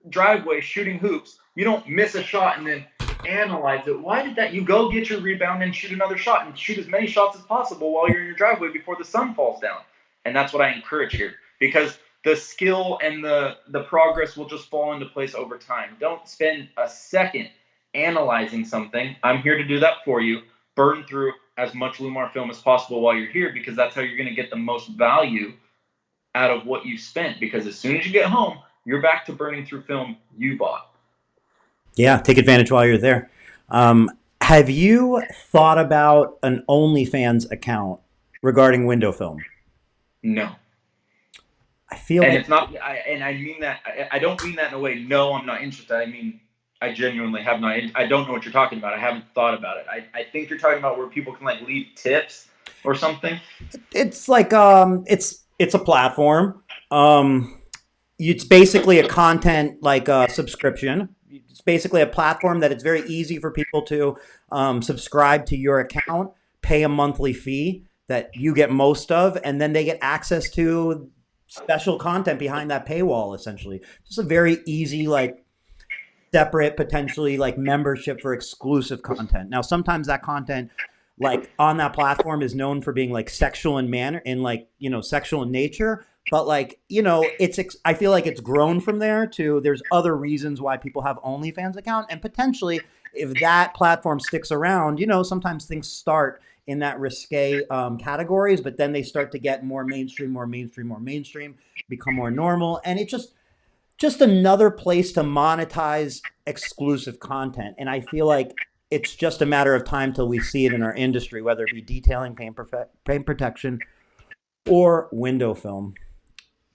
driveway shooting hoops, you don't miss a shot and then analyze it. Why did that? You go get your rebound and shoot another shot and shoot as many shots as possible while you're in your driveway before the sun falls down. And that's what I encourage here, because the skill and the progress will just fall into place over time. Don't spend a second analyzing something. I'm here to do that for you. Burn through as much Lumar film as possible while you're here, because that's how you're going to get the most value out of what you spent. Because as soon as you get home, you're back to burning through film you bought. Yeah, take advantage while you're there. Have you thought about an OnlyFans account regarding window film? No. I feel and like it's not. I mean that. I don't mean that in a way. No, I'm not interested. I mean, I genuinely have not. I don't know what you're talking about. I haven't thought about it. I think you're talking about where people can like leave tips or something. it's like it's a platform. It's basically a content like a subscription. It's basically a platform that it's very easy for people to subscribe to your account, pay a monthly fee that you get most of, and then they get access to special content behind that paywall, essentially. Just a very easy, like, separate, potentially like membership for exclusive content. Now, sometimes that content like on that platform is known for being like sexual in manner and like, sexual in nature. But like, I feel like it's grown from there to there's other reasons why people have OnlyFans account. And potentially if that platform sticks around, sometimes things start in that risque categories, but then they start to get more mainstream, become more normal. And it just another place to monetize exclusive content. And I feel like it's just a matter of time till we see it in our industry, whether it be detailing, paint protection, or window film.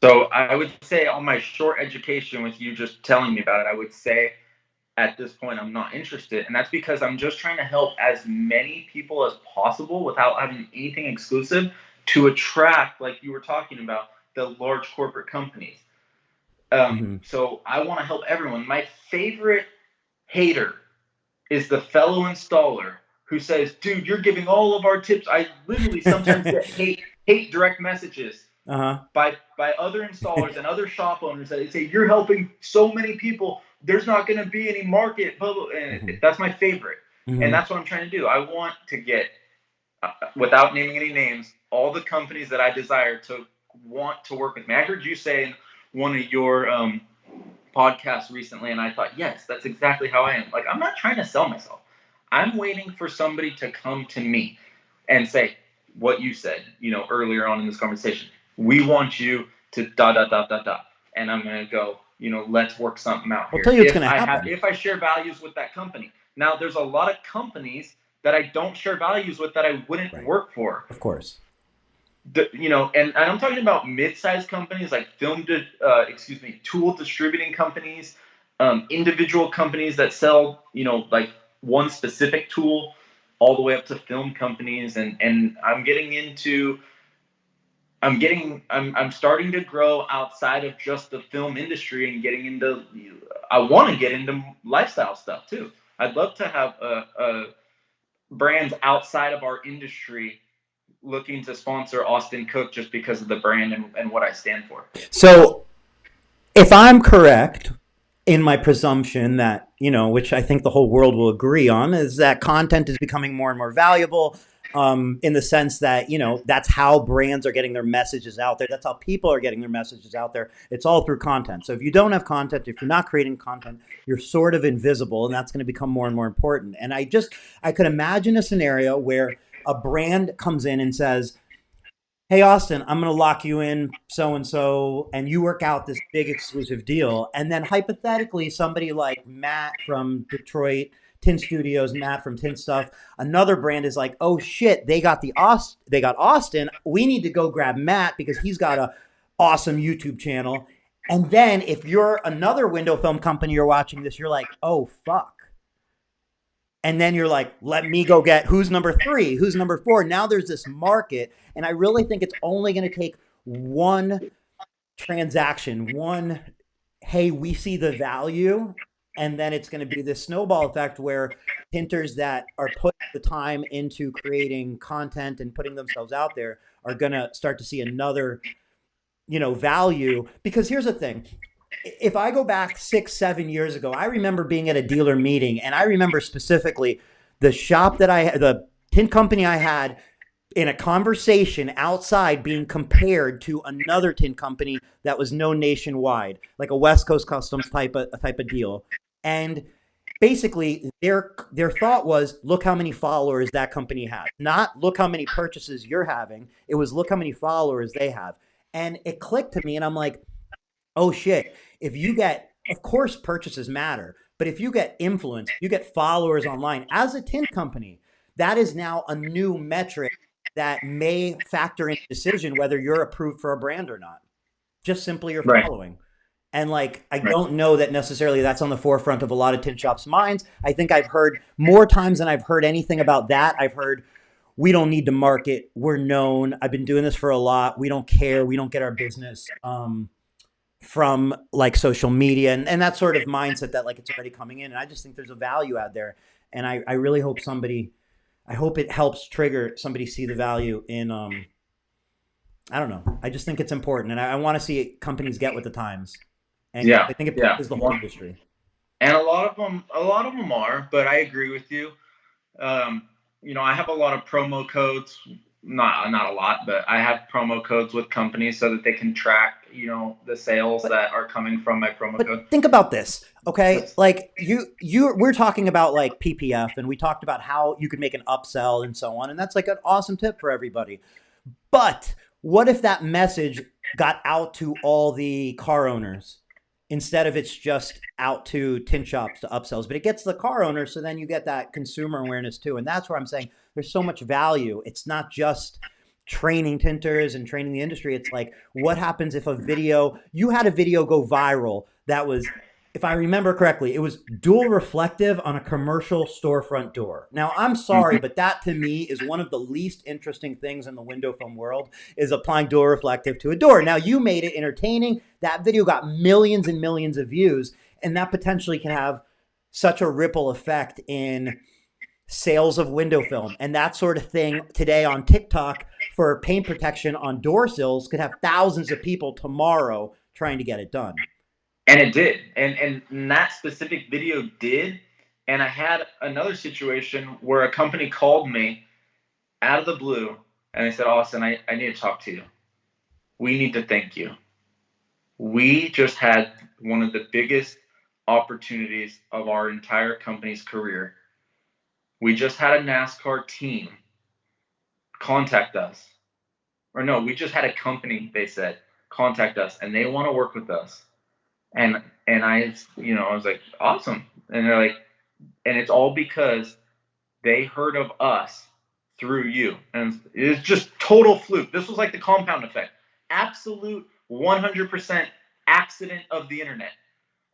So I would say on my short education with you just telling me about it, I would say at this point I'm not interested. And that's because I'm just trying to help as many people as possible without having anything exclusive to attract, like you were talking about, the large corporate companies. Mm-hmm. So I want to help everyone. My favorite hater is the fellow installer who says, "Dude, you're giving all of our tips." I literally sometimes get hate direct messages Uh-huh. by other installers and other shop owners that they say, "You're helping so many people. There's not going to be any market." Blah, blah. And Mm-hmm. that's my favorite, and Mm-hmm. that's what I'm trying to do. I want to get, without naming any names, all the companies that I desire to want to work with me. I heard you say in one of your podcasts recently, and I thought, yes, that's exactly how I am. Like, I'm not trying to sell myself. I'm waiting for somebody to come to me and say what you said, earlier on in this conversation. We want you to dot dot dot dot dot, and I'm gonna go. Let's work something out I'll tell here. you what's going to happen. If I share values with that company. Now, there's a lot of companies that I don't share values with that I wouldn't Right. work for. Of course. And I'm talking about mid-sized companies like tool distributing companies, individual companies that sell, like one specific tool, all the way up to film companies, and I'm starting to grow outside of just the film industry and getting into. I want to get into lifestyle stuff too. I'd love to have a brands outside of our industry looking to sponsor Austin Cook just because of the brand and what I stand for. So if I'm correct in my presumption that, which I think the whole world will agree on, is that content is becoming more and more valuable, in the sense that, that's how brands are getting their messages out there. That's how people are getting their messages out there. It's all through content. So if you don't have content, if you're not creating content, you're sort of invisible, and that's going to become more and more important. And I could imagine a scenario where a brand comes in and says, "Hey, Austin, I'm going to lock you in so and so, and you work out this big exclusive deal." And then hypothetically, somebody like Matt from Detroit, Tint Studios, Matt from Tint Stuff, another brand is like, "Oh shit, they got Austin. We need to go grab Matt because he's got a awesome YouTube channel." And then if you're another window film company, you're watching this, you're like, "Oh fuck." And then you're like, let me go get who's number 3, who's number 4. Now there's this market. And I really think it's only going to take one transaction, one, hey, we see the value. And then it's going to be this snowball effect where tinters that are putting the time into creating content and putting themselves out there are going to start to see another, value. Because here's the thing. If I go back 6, 7 years ago, I remember being at a dealer meeting, and I remember specifically the tint company I had in a conversation outside being compared to another tint company that was known nationwide, like a West Coast Customs type of deal. And basically their thought was, look how many followers that company has. Not look how many purchases you're having. It was look how many followers they have. And it clicked to me, and I'm like, oh shit, if you get, of course, purchases matter, but if you get influence, you get followers online as a tint company, that is now a new metric that may factor in the decision whether you're approved for a brand or not. Just simply your Right. following. And like, I Right. don't know that necessarily that's on the forefront of a lot of tint shops' minds. I think I've heard more times than I've heard anything about that. I've heard, we don't need to market. We're known. I've been doing this for a lot. We don't care. We don't get our business. From like social media and that sort of mindset that like it's already coming in. And I just think there's a value out there. And I really hope I hope it helps trigger somebody see the value in, I don't know. I just think it's important. And I want to see companies get with the times. And Yeah. I think it Yeah. is the whole industry. And a lot of them are, but I agree with you. I have a lot of promo codes, not a lot, but I have promo codes with companies so that they can track, the sales But that are coming from my promo code. But think about this, okay? That's Like we're talking about like PPF, and we talked about how you could make an upsell and so on, and that's like an awesome tip for everybody. But what if that message got out to all the car owners instead of it's just out to tint shops to upsells, but it gets the car owners, so then you get that consumer awareness too. And that's where I'm saying there's so much value. It's not just training tinters and training the industry, it's like, what happens if you had a video go viral that was, if I remember correctly, it was dual reflective on a commercial storefront door. Now, I'm sorry, Mhm. but that to me is one of the least interesting things in the window film world, is applying dual reflective to a door. Now, you made it entertaining. That video got millions and millions of views, and that potentially can have such a ripple effect in sales of window film. And that sort of thing today on TikTok for paint protection on door sills could have thousands of people tomorrow trying to get it done. And it did. And that specific video did. And I had another situation where a company called me out of the blue and they said, Austin, I need to talk to you. We need to thank you. We just had one of the biggest opportunities of our entire company's career. We just had a NASCAR team contact us. Or no, we just had a company, they said, contact us, and they want to work with us. And I, I was like, awesome. And they're like, and it's all because they heard of us through you. And it's just total fluke. This was like the compound effect. Absolute 100% accident of the internet,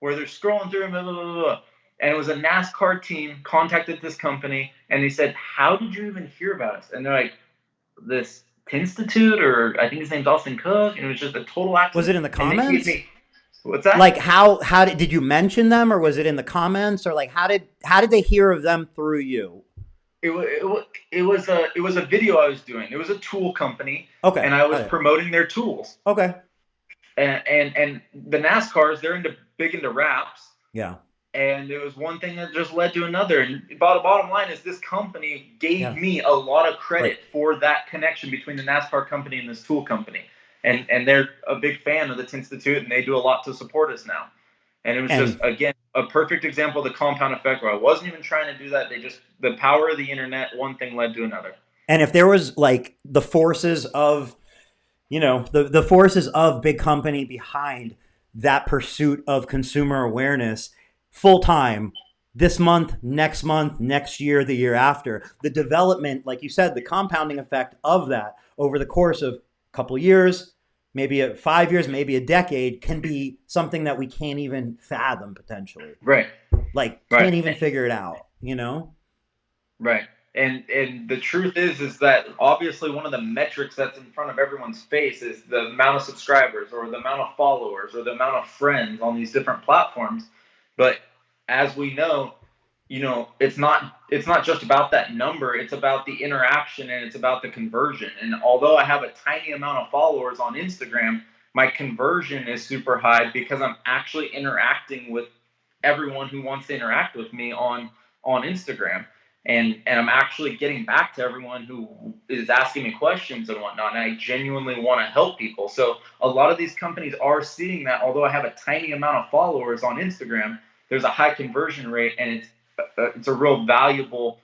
where they're scrolling through and blah, blah, blah, blah. And it was a NASCAR team contacted this company, and they said, how did you even hear about us? And they're like, this Tintstitute, or I think his name's Austin Cook, and it was just a total accident. Was it in the And they gave comments? me, what's that? Like how did you mention them, or was it in the comments, or like how did they hear of them through you? It was a video I was doing. It was a tool company, Okay. and I was promoting their tools. Okay. And the NASCARs, they're big into wraps. Yeah. And it was one thing that just led to another. And the bottom line is, this company gave me a lot of credit for that connection between the NASCAR company and this tool company. And they're a big fan of the Tintstitute, and they do a lot to support us now. And it was just, again, a perfect example of the compound effect, where I wasn't even trying to do that. The power of the internet, one thing led to another. And if there was like the forces of, the forces of big company behind that pursuit of consumer awareness full time, this month, next year, the year after, the development, like you said, the compounding effect of that over the course of a couple years, maybe 5 years, maybe a decade, can be something that we can't even fathom potentially. Right. Can't even figure it out, Right. And the truth is that obviously one of the metrics that's in front of everyone's face is the amount of subscribers, or the amount of followers, or the amount of friends on these different platforms. But as we know, it's not just about that number. It's about the interaction, and it's about the conversion. And although I have a tiny amount of followers on Instagram, my conversion is super high because I'm actually interacting with everyone who wants to interact with me on Instagram. And I'm actually getting back to everyone who is asking me questions and whatnot. And I genuinely want to help people. So a lot of these companies are seeing that, although I have a tiny amount of followers on Instagram, there's a high conversion rate, and it's a real valuable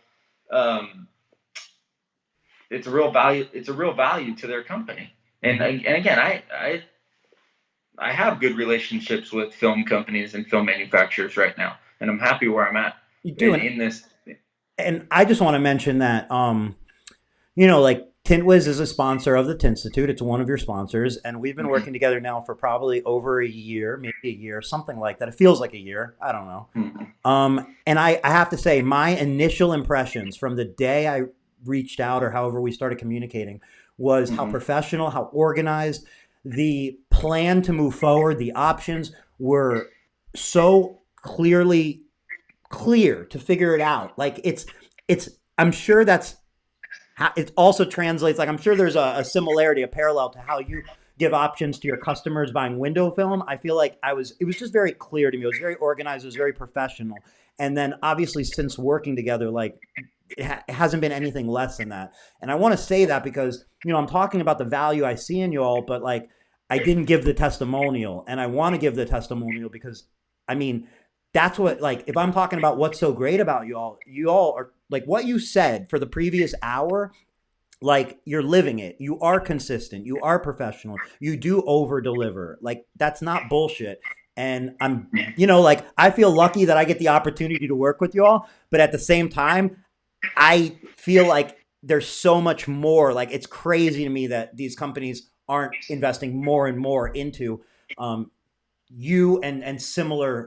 it's a real value to their company. And again, I have good relationships with film companies and film manufacturers right now, and I'm happy where I'm at in this. And I just want to mention that, like Tint Wiz is a sponsor of the Tintstitute. It's one of your sponsors, and we've been working together now for probably over a year, maybe a year, something like that. It feels like a year. I don't know. And I have to say, my initial impressions from the day I reached out, or however we started communicating, was how professional, how organized, the plan to move forward, the options were so clearly clear to figure it out. Like it's I'm sure that's how it also translates. Like I'm sure there's a similarity, a parallel to how you give options to your customers buying window film. I feel like it was just very clear to me. It was very organized. It was very professional. And then obviously since working together, like it hasn't been anything less than that. And I want to say that because, I'm talking about the value I see in you all, but like I didn't give the testimonial, and I want to give the testimonial because that's what, like, if I'm talking about what's so great about you all are like what you said for the previous hour, like you're living it. You are consistent. You are professional. You do over deliver. Like that's not bullshit. And I'm, like I feel lucky that I get the opportunity to work with you all, but at the same time, I feel like there's so much more. Like, it's crazy to me that these companies aren't investing more and more into um, you and similar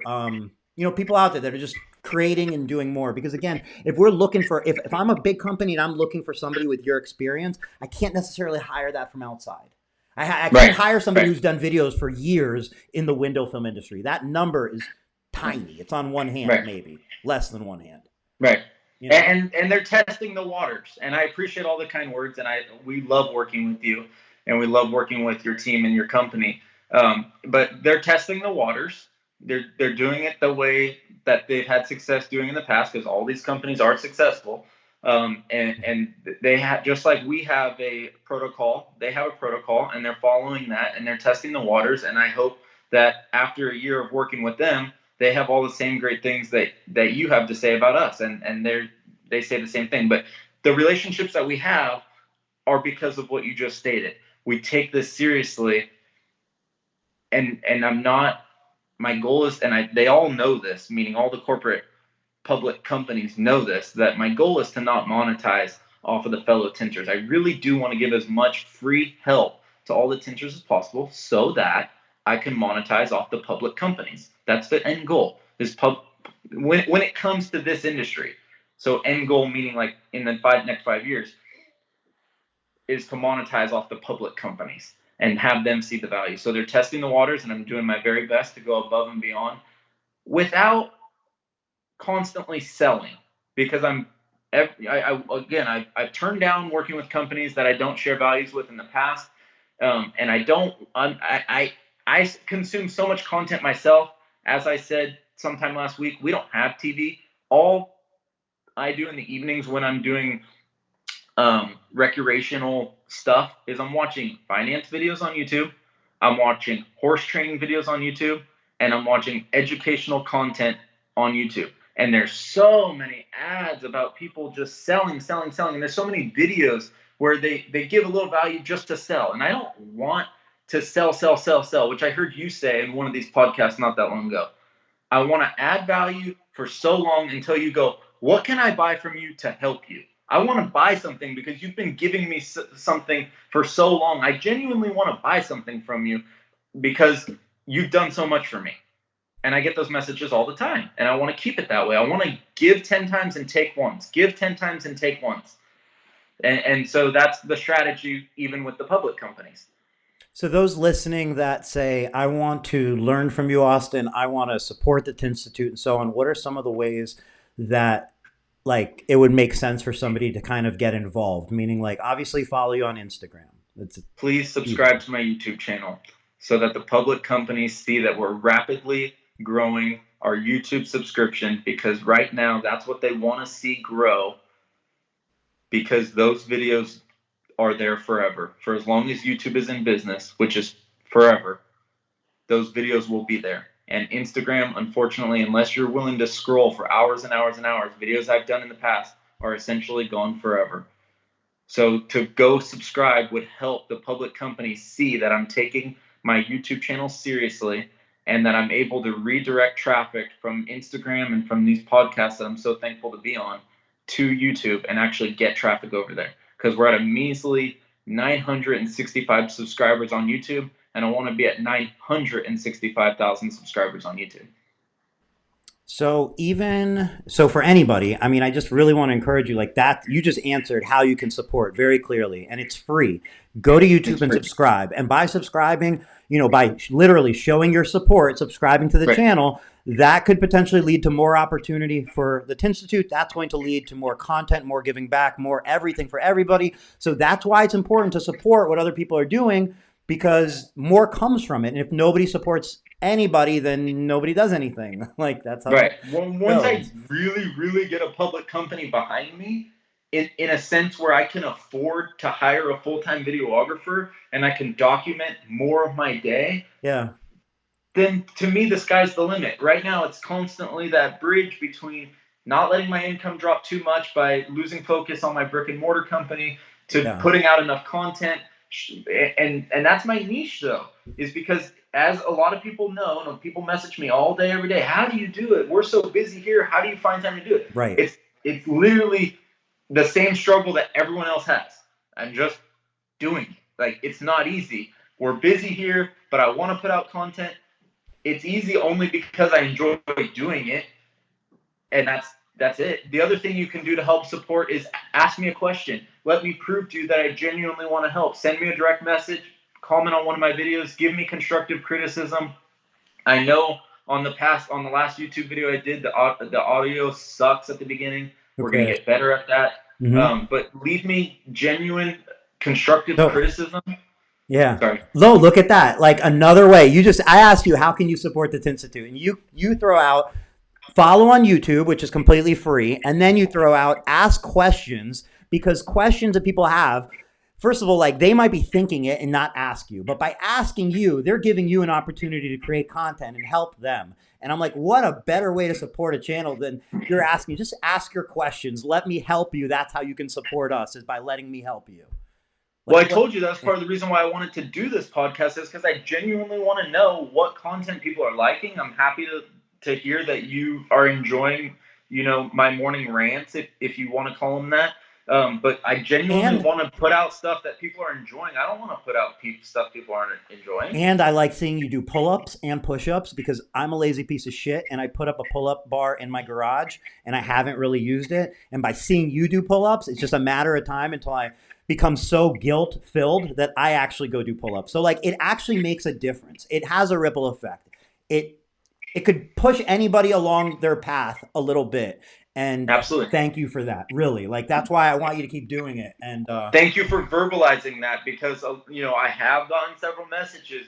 people out there that are just creating and doing more. Because again, if we're looking for, if I'm a big company and I'm looking for somebody with your experience, I can't necessarily hire that from outside. I can't Right. hire somebody Right. who's done videos for years in the window film industry. That number is tiny. It's on one hand, Right. maybe less than one hand. Right. You know. And they're testing the waters. And I appreciate all the kind words. And we love working with you, and we love working with your team and your company. But they're testing the waters. They're doing it the way that they've had success doing in the past, because all these companies are successful. And they have, just like we have a protocol, they have a protocol, and they're following that, and they're testing the waters. And I hope that after a year of working with them, they have all the same great things that you have to say about us, and they say the same thing. But the relationships that we have are because of what you just stated. We take this seriously, and I'm not. My goal is, and they all know this, meaning all the corporate public companies know this, that my goal is to not monetize off of the fellow tinters. I really do want to give as much free help to all the tinters as possible, so that I can monetize off the public companies. That's the end goal. When it comes to this industry. So end goal meaning, like, in the next 5 years, is to monetize off the public companies and have them see the value. So they're testing the waters, and I'm doing my very best to go above and beyond without constantly selling, because I've turned down working with companies that I don't share values with in the past, and I consume so much content myself. As I said sometime last week, we don't have TV. All I do in the evenings when I'm doing recreational stuff is I'm watching finance videos on YouTube, I'm watching horse training videos on YouTube, and I'm watching educational content on YouTube. And there's so many ads about people just selling. And there's so many videos where they give a little value just to sell. And I don't want to sell, which I heard you say in one of these podcasts not that long ago. I want to add value for so long until you go, what can I buy from you to help you? I want to buy something because you've been giving me something for so long. I genuinely want to buy something from you because you've done so much for me. And I get those messages all the time. And I want to keep it that way. I want to give 10 times and take once. Give 10 times and take once. And so that's the strategy even with the public companies. So those listening that say, I want to learn from you, Austin, I want to support the Tintstitute and so on, what are some of the ways that, like, it would make sense for somebody to kind of get involved? Meaning, like, obviously follow you on Instagram. Please subscribe to my YouTube channel so that the public companies see that we're rapidly growing our YouTube subscription, because right now that's what they want to see grow, because those videos are there forever. For as long as YouTube is in business, which is forever, those videos will be there. And Instagram, unfortunately, unless you're willing to scroll for hours and hours and hours, videos I've done in the past are essentially gone forever. So to go subscribe would help the public company see that I'm taking my YouTube channel seriously, and that I'm able to redirect traffic from Instagram and from these podcasts that I'm so thankful to be on to YouTube and actually get traffic over there. Because we're at a measly 965 subscribers on YouTube, and I want to be at 965,000 subscribers on YouTube. So for anybody, I mean, I just really want to encourage you, like that. You just answered how you can support very clearly, and it's free. Go to YouTube and subscribe. And by subscribing, by literally showing your support, subscribing to the channel, that could potentially lead to more opportunity for the Tintstitute. That's going to lead to more content, more giving back, more everything for everybody. So that's why it's important to support what other people are doing, because more comes from it. And if nobody supports anybody, then nobody does anything. Like, that's how right. Once I really get a public company behind me, in a sense where I can afford to hire a full-time videographer and I can document more of my day, then to me the sky's the limit. Right now it's constantly that bridge between not letting my income drop too much by losing focus on my brick and mortar company to putting out enough content. And that's my niche, though, is because, as a lot of people know, and people message me all day, every day, how do you do it? We're so busy here. How do you find time to do it? Right. It's literally the same struggle that everyone else has. I'm just doing it. Like, it's not easy. We're busy here, but I want to put out content. It's easy only because I enjoy doing it, and that's it. The other thing you can do to help support is ask me a question. Let me prove to you that I genuinely want to help. Send me a direct message, comment on one of my videos, give me constructive criticism. I know on the last YouTube video I did, the audio sucks at the beginning. We're gonna get better at that. But leave me genuine constructive criticism. Yeah. Sorry. No, look at that. Like, another way. I asked you, how can you support the Tintstitute? And you throw out follow on YouTube, which is completely free, and then you throw out ask questions, because questions that people have, first of all, like, they might be thinking it and not ask you, but by asking you, they're giving you an opportunity to create content and help them. And I'm like, what a better way to support a channel than you're asking. Just ask your questions. Let me help you. That's how you can support us, is by letting me help you. Well, I told you that's part of the reason why I wanted to do this podcast, is because I genuinely want to know what content people are liking. I'm happy to hear that you are enjoying, my morning rants, if you want to call them that. But I genuinely want to put out stuff that people are enjoying. I don't want to put out stuff people aren't enjoying. And I like seeing you do pull-ups and push-ups, because I'm a lazy piece of shit, and I put up a pull-up bar in my garage and I haven't really used it. And by seeing you do pull-ups, it's just a matter of time until I become so guilt-filled that I actually go do pull-ups. So, like, it actually makes a difference. It has a ripple effect. It could push anybody along their path a little bit. And absolutely, thank you for that. Really, like, that's why I want you to keep doing it. And thank you for verbalizing that, because I have gotten several messages.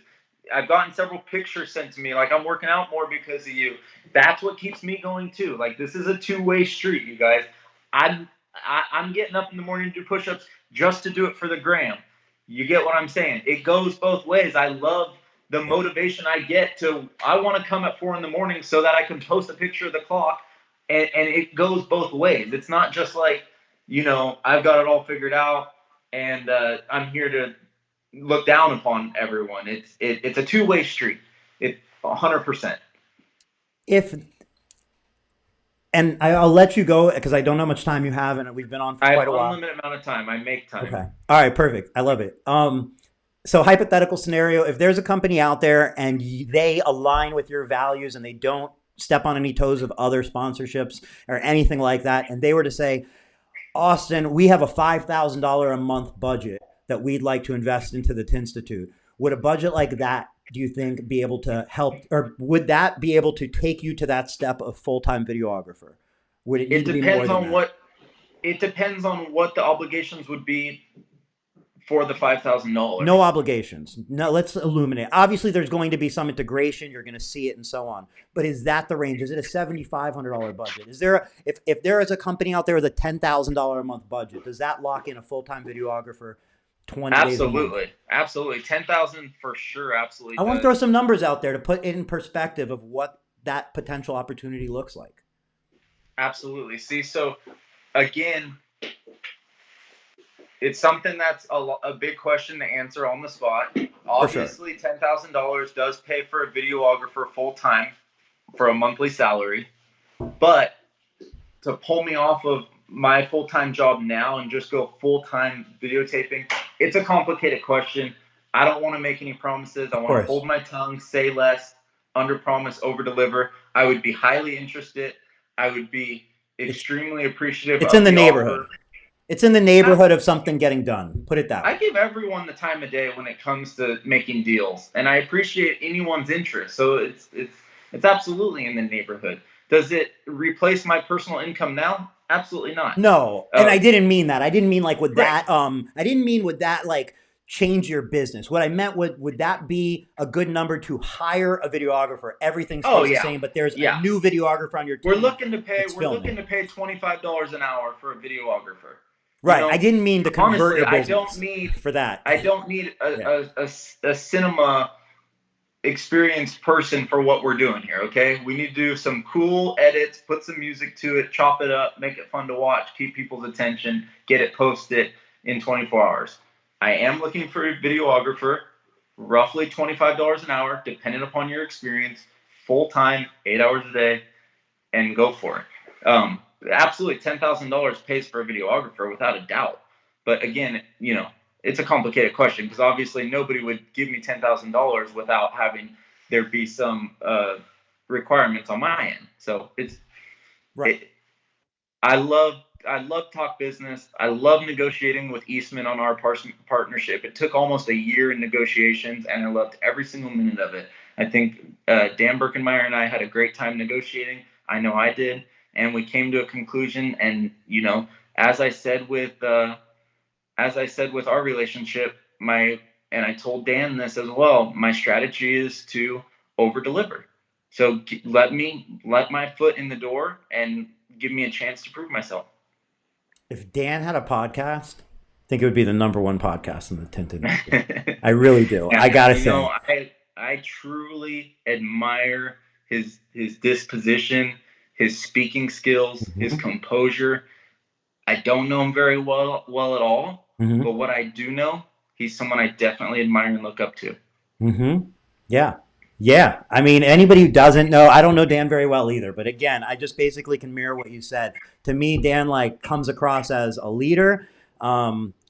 I've gotten several pictures sent to me. Like, I'm working out more because of you. That's what keeps me going too. Like, this is a two-way street, you guys. I'm getting up in the morning to do push-ups just to do it for the gram. You get what I'm saying? It goes both ways. I love the motivation I get I want to come at 4 a.m. so that I can post a picture of the clock. And it goes both ways. It's not just like, I've got it all figured out and I'm here to look down upon everyone. It's a two-way street. It's 100%. And I'll let you go because I don't know how much time you have, and we've been on for quite a while. I have an unlimited amount of time. I make time. Okay. All right. Perfect. I love it. So, hypothetical scenario: if there's a company out there and they align with your values and they don't step on any toes of other sponsorships or anything like that, and they were to say, Austin, we have a $5,000 a month budget that we'd like to invest into the Tintstitute. Would a budget like that, do you think, be able to help, or would that be able to take you to that step of full-time videographer? Would it need to be more than that? It depends on what the obligations would be for the $5,000. No obligations. No, let's illuminate. Obviously, there's going to be some integration. You're going to see it and so on. But is that the range? Is it a $7,500 budget? Is there if there is a company out there with a $10,000 a month budget, does that lock in a full-time videographer 20 days a month? Absolutely. 10,000 for sure. Absolutely. I want to throw some numbers out there to put it in perspective of what that potential opportunity looks like. Absolutely. See, so again, it's something that's a big question to answer on the spot. Obviously, sure. $10,000 does pay for a videographer full-time for a monthly salary. But to pull me off of my full-time job now and just go full-time videotaping, it's a complicated question. I don't want to make any promises. I want to hold my tongue, say less, under-promise, over-deliver. I would be highly interested. I would be extremely appreciative. It's in the neighborhood. It's in the neighborhood of something getting done. Put it that way. I give everyone the time of day when it comes to making deals, and I appreciate anyone's interest. So it's absolutely in the neighborhood. Does it replace my personal income now? Absolutely not. No, and I didn't mean that. I didn't mean like would that. I didn't mean would that like change your business. What I meant would that be a good number to hire a videographer? Everything stays the same, but there's a new videographer on your team. We're looking to pay $25 an hour for a videographer. Right. I didn't mean to convert your business. I don't need for that. I don't need a cinema experienced person for what we're doing here. Okay, we need to do some cool edits, put some music to it, chop it up, make it fun to watch, keep people's attention, get it posted in 24 hours. I am looking for a videographer, roughly $25 an hour, depending upon your experience, full time, 8 hours a day, and go for it. absolutely $10,000 pays for a videographer without a doubt. But again, it's a complicated question because obviously nobody would give me $10,000 without having there be some requirements on my end. So Right. I love talk business. I love negotiating with Eastman on our partnership. It took almost a year in negotiations, and I loved every single minute of it. I think Dan Birkenmeyer and I had a great time negotiating. I know I did, and we came to a conclusion. And as I said with our relationship, and I told Dan this as well. My strategy is to over deliver. So let my foot in the door and give me a chance to prove myself. If Dan had a podcast, I think it would be the #1 podcast in the tint industry. I really do. I gotta say, I truly admire his disposition, his speaking skills, his composure. I don't know him very well at all, but what I do know, he's someone I definitely admire and look up to. Yeah. Yeah. I mean, anybody who doesn't know, I don't know Dan very well either. But again, I just basically can mirror what you said. To me, Dan comes across as a leader.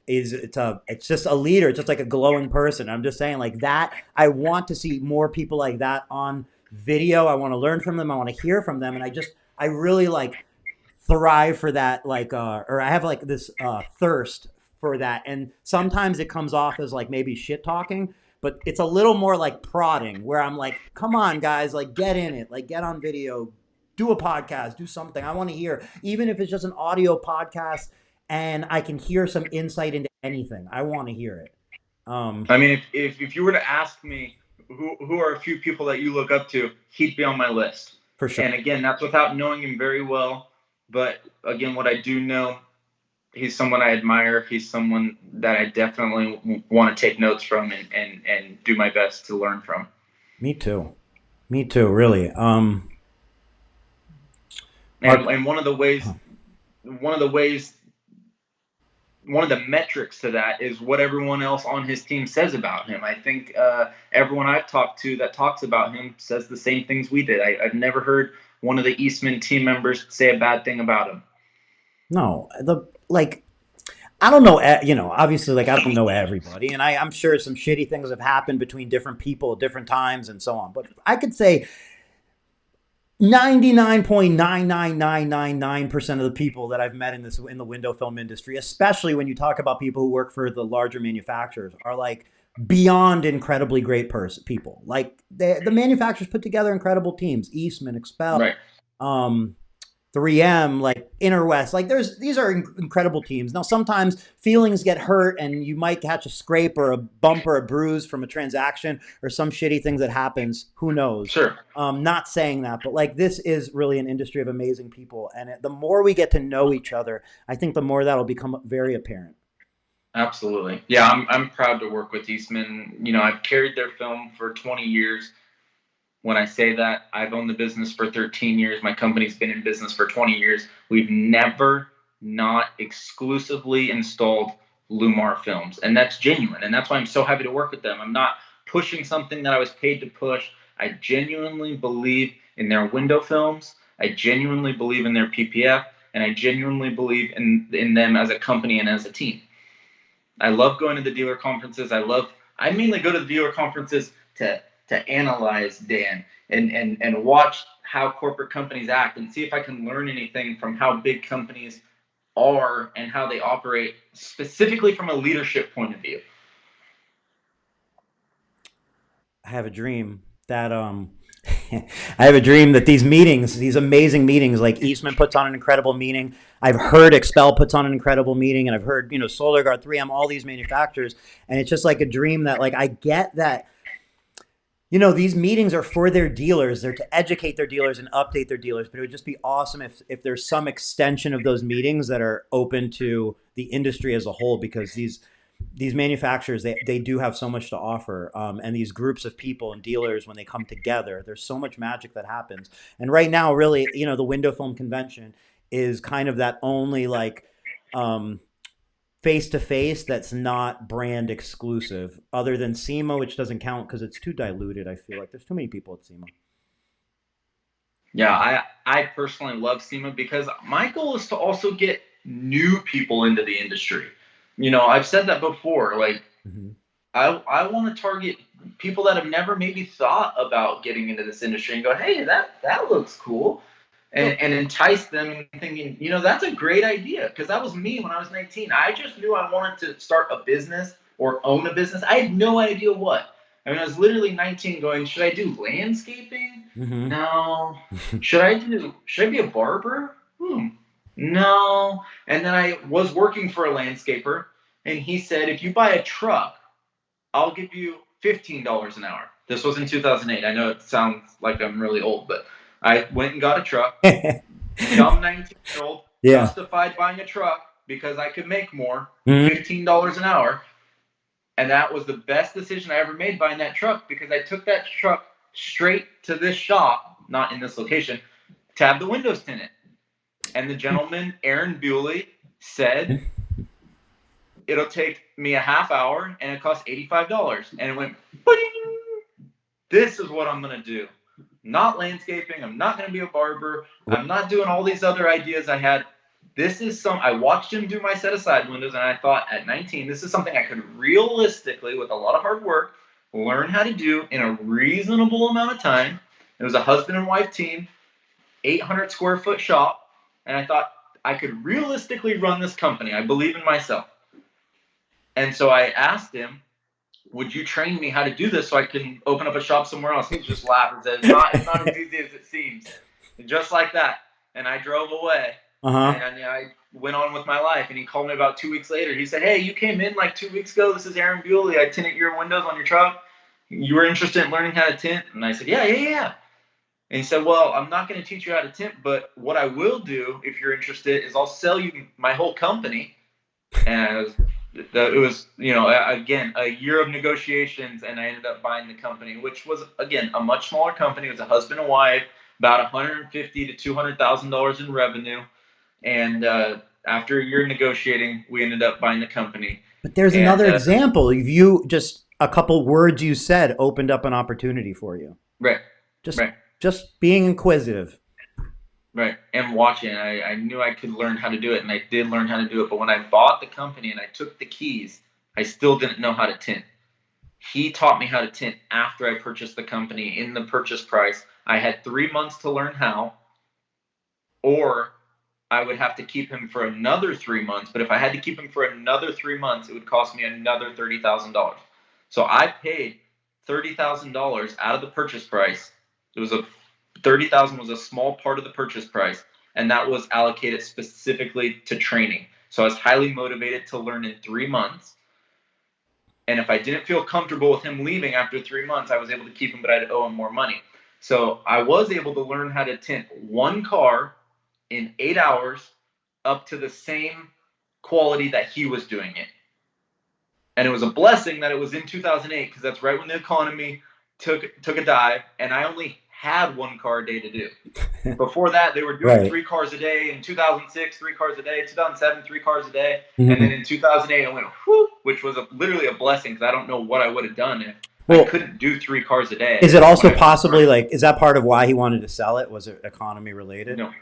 It's just a leader. It's just like a glowing person. I'm just saying like that. I want to see more people like that on video. I want to learn from them. I want to hear from them. And I really thrive for that. Or I have this thirst for that. And sometimes it comes off as maybe shit talking, but it's a little more like prodding where I'm like, come on guys, get in it, get on video, do a podcast, do something. I want to hear, even if it's just an audio podcast and I can hear some insight into anything. I want to hear it. I mean, if you were to ask me who are a few people that you look up to, he'd be on my list. For sure. And again, that's without knowing him very well. But again, what I do know, he's someone I admire. He's someone that I definitely want to take notes from and do my best to learn from. Me too, really. And one of the metrics to that is what everyone else on his team says about him. I think everyone I've talked to that talks about him says the same things we did. I've never heard one of the Eastman team members say a bad thing about him. No, I don't know, obviously, I don't know everybody, and I'm sure some shitty things have happened between different people at different times and so on. But I could say 99.99999% of the people that I've met in the window film industry, especially when you talk about people who work for the larger manufacturers, are beyond incredibly great people. The manufacturers put together incredible teams: Eastman, Expel, right. 3M, Interwest. These are incredible teams. Now, sometimes feelings get hurt and you might catch a scrape or a bump or a bruise from a transaction or some shitty thing that happens. Who knows? Sure. Not saying that, but this is really an industry of amazing people. And the more we get to know each other, I think the more that'll become very apparent. Absolutely. Yeah, I'm proud to work with Eastman. I've carried their film for 20 years. When I say that, I've owned the business for 13 years. My company's been in business for 20 years. We've never not exclusively installed Lumar films. And that's genuine. And that's why I'm so happy to work with them. I'm not pushing something that I was paid to push. I genuinely believe in their window films. I genuinely believe in their PPF. And I genuinely believe in them as a company and as a team. I love going to the dealer conferences. I mainly go to the dealer conferences to analyze Dan and watch how corporate companies act and see if I can learn anything from how big companies are and how they operate, specifically from a leadership point of view. I have a dream that these meetings, these amazing meetings, like Eastman puts on an incredible meeting. I've heard Expel puts on an incredible meeting, and I've heard, SolarGuard, 3M, all these manufacturers. And it's just a dream that I get that, these meetings are for their dealers. They're to educate their dealers and update their dealers. But it would just be awesome if there's some extension of those meetings that are open to the industry as a whole, because these manufacturers, they do have so much to offer. And these groups of people and dealers, when they come together, there's so much magic that happens. And right now, really, the window film convention is kind of that only face-to-face that's not brand exclusive, other than SEMA, which doesn't count because it's too diluted. I feel like there's too many people at SEMA. Yeah, I personally love SEMA because my goal is to also get new people into the industry. I've said that before. Like, Mhm. I want to target people that have never maybe thought about getting into this industry and go, hey, that looks cool, So, and entice them thinking, that's a great idea. Because that was me when I was 19. I just knew I wanted to start a business or own a business. I had no idea what. I mean, I was literally 19 going, should I do landscaping? mhm. No. Should I be a barber? No. And then I was working for a landscaper, and he said, if you buy a truck, I'll give you $15 an hour. This was in 2008. I know it sounds like I'm really old, but I went and got a truck. Dumb 19-year-old Yeah. justified buying a truck because I could make more, Mhm. $15 an hour. And that was the best decision I ever made buying that truck because I took that truck straight to this shop, not in this location, to have the windows tinted. And the gentleman, Aaron Bewley, said, it'll take me a half hour and it costs $85. And it went, bing! This is what I'm going to do. Not landscaping. I'm not going to be a barber. I'm not doing all these other ideas I had. I watched him do my set aside windows and I thought at 19, this is something I could realistically, with a lot of hard work, learn how to do in a reasonable amount of time. It was a husband and wife team, 800 square foot shop. And I thought I could realistically run this company. I believe in myself. And so I asked him, would you train me how to do this so I can open up a shop somewhere else? He just laughed and said, it's not as easy as it seems. And just like that. And I drove away. Uh-huh. And I went on with my life. And he called me about 2 weeks later. He said, hey, you came in like 2 weeks ago. This is Aaron Bewley. I tinted your windows on your truck. You were interested in learning how to tint? And I said, yeah. And he said, well, I'm not going to teach you how to tint, but what I will do, if you're interested, is I'll sell you my whole company. And it was, again, a year of negotiations, and I ended up buying the company, which was, again, a much smaller company. It was a husband and wife, about $150,000 to $200,000 in revenue. And after a year of negotiating, we ended up buying the company. But there's And another example. You just a couple words you said opened up an opportunity for you. right, Just right. just being inquisitive. Right. And watching, I knew I could learn how to do it, and I did learn how to do it. But when I bought the company and I took the keys, I still didn't know how to tint. He taught me how to tint after I purchased the company in the purchase price. I had 3 months to learn how, or I would have to keep him for another 3 months. But if I had to keep him for another 3 months, it would cost me another $30,000. So I paid $30,000 out of the purchase price. It was a 30,000 was a small part of the purchase price, and that was allocated specifically to training. So I was highly motivated to learn in 3 months. And if I didn't feel comfortable with him leaving after 3 months, I was able to keep him, but I'd owe him more money. So I was able to learn how to tint one car in 8 hours up to the same quality that he was doing it. And it was a blessing that it was in 2008 because that's right when the economy took a dive, and I only had one car a day to do. Before that, they were doing Right. 3 cars a day. In 2006, 3 cars a day. 2007, 3 cars a day. Mhm. And then in 2008, I went, whoo, which was literally a blessing because I don't know what I would have done if I Well, couldn't do 3 cars a day. is it When also I first possibly started. like is that part of why he wanted to sell it? Was it economy related? No,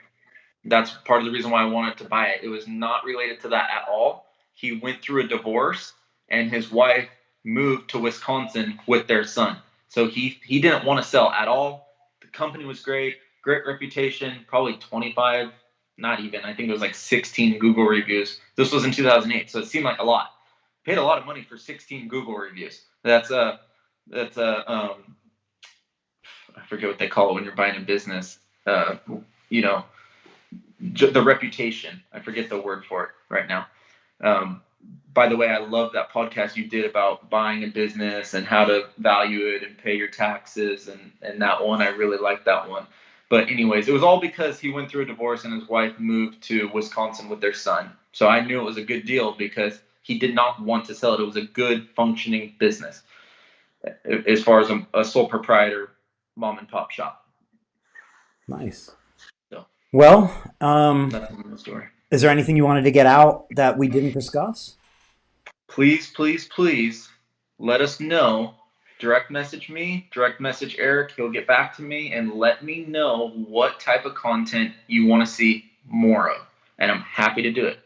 that's part of the reason why I wanted to buy it. It was not related to that at all. He went through a divorce, and his wife moved to Wisconsin with their son. So he didn't want to sell at all. The company was great reputation, probably 25, not even. I think it was like 16 Google reviews. This was in 2008, so it seemed like a lot. Paid a lot of money for 16 Google reviews. That's I forget what they call it when you're buying a business. You know, the reputation. I forget the word for it right now. Um, by the way, I love that podcast you did about buying a business and how to value it and pay your taxes. And that one, I really liked that one. But anyways, it was all because he went through a divorce and his wife moved to Wisconsin with their son. So I knew it was a good deal because he did not want to sell it. It was a good functioning business as far as a sole proprietor mom and pop shop. Nice. So Well, that's the story. is there anything you wanted to get out that we didn't discuss? Please, please, please let us know direct message me, direct message Eric. He'll get back to me and let me know what type of content you want to see more of. And I'm happy to do it.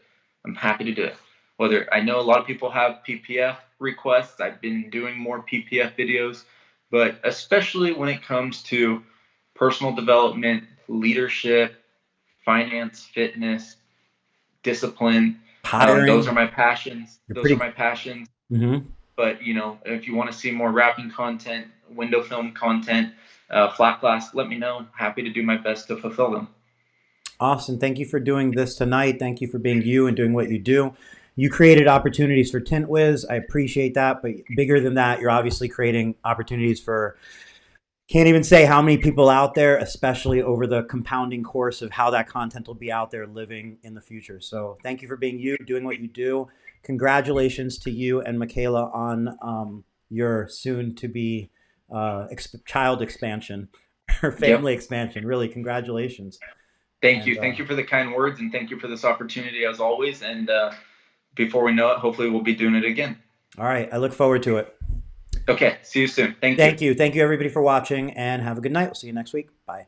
I'm happy to do it. Whether I know a lot of people have PPF requests, I've been doing more PPF videos, but especially when it comes to personal development, leadership, finance, fitness, discipline, those are Hiring. my passions. You're Those are pretty. my passions. Mm-hmm. But if you want to see more wrapping content, window film content, flat glass, let me know. Happy to do my best to fulfill them. Austin, thank you for doing this tonight. Thank you for being you and doing what you do. You created opportunities for Tint Wiz. I appreciate that. But bigger than that, you're obviously creating opportunities for, can't even say how many people out there, especially over the compounding course of how that content will be out there living in the future. So thank you for being you, doing what you do. Congratulations to you and Michaela on your soon to be child expansion or Yep. family expansion. Really, congratulations. Thank And you. Thank you for the kind words, and thank you for this opportunity as always. And before we know it, hopefully we'll be doing it again. all right, I look forward to it. Okay. See you soon. Thank you. Thank you. Thank you, everybody, for watching, and have a good night. We'll see you next week. Bye.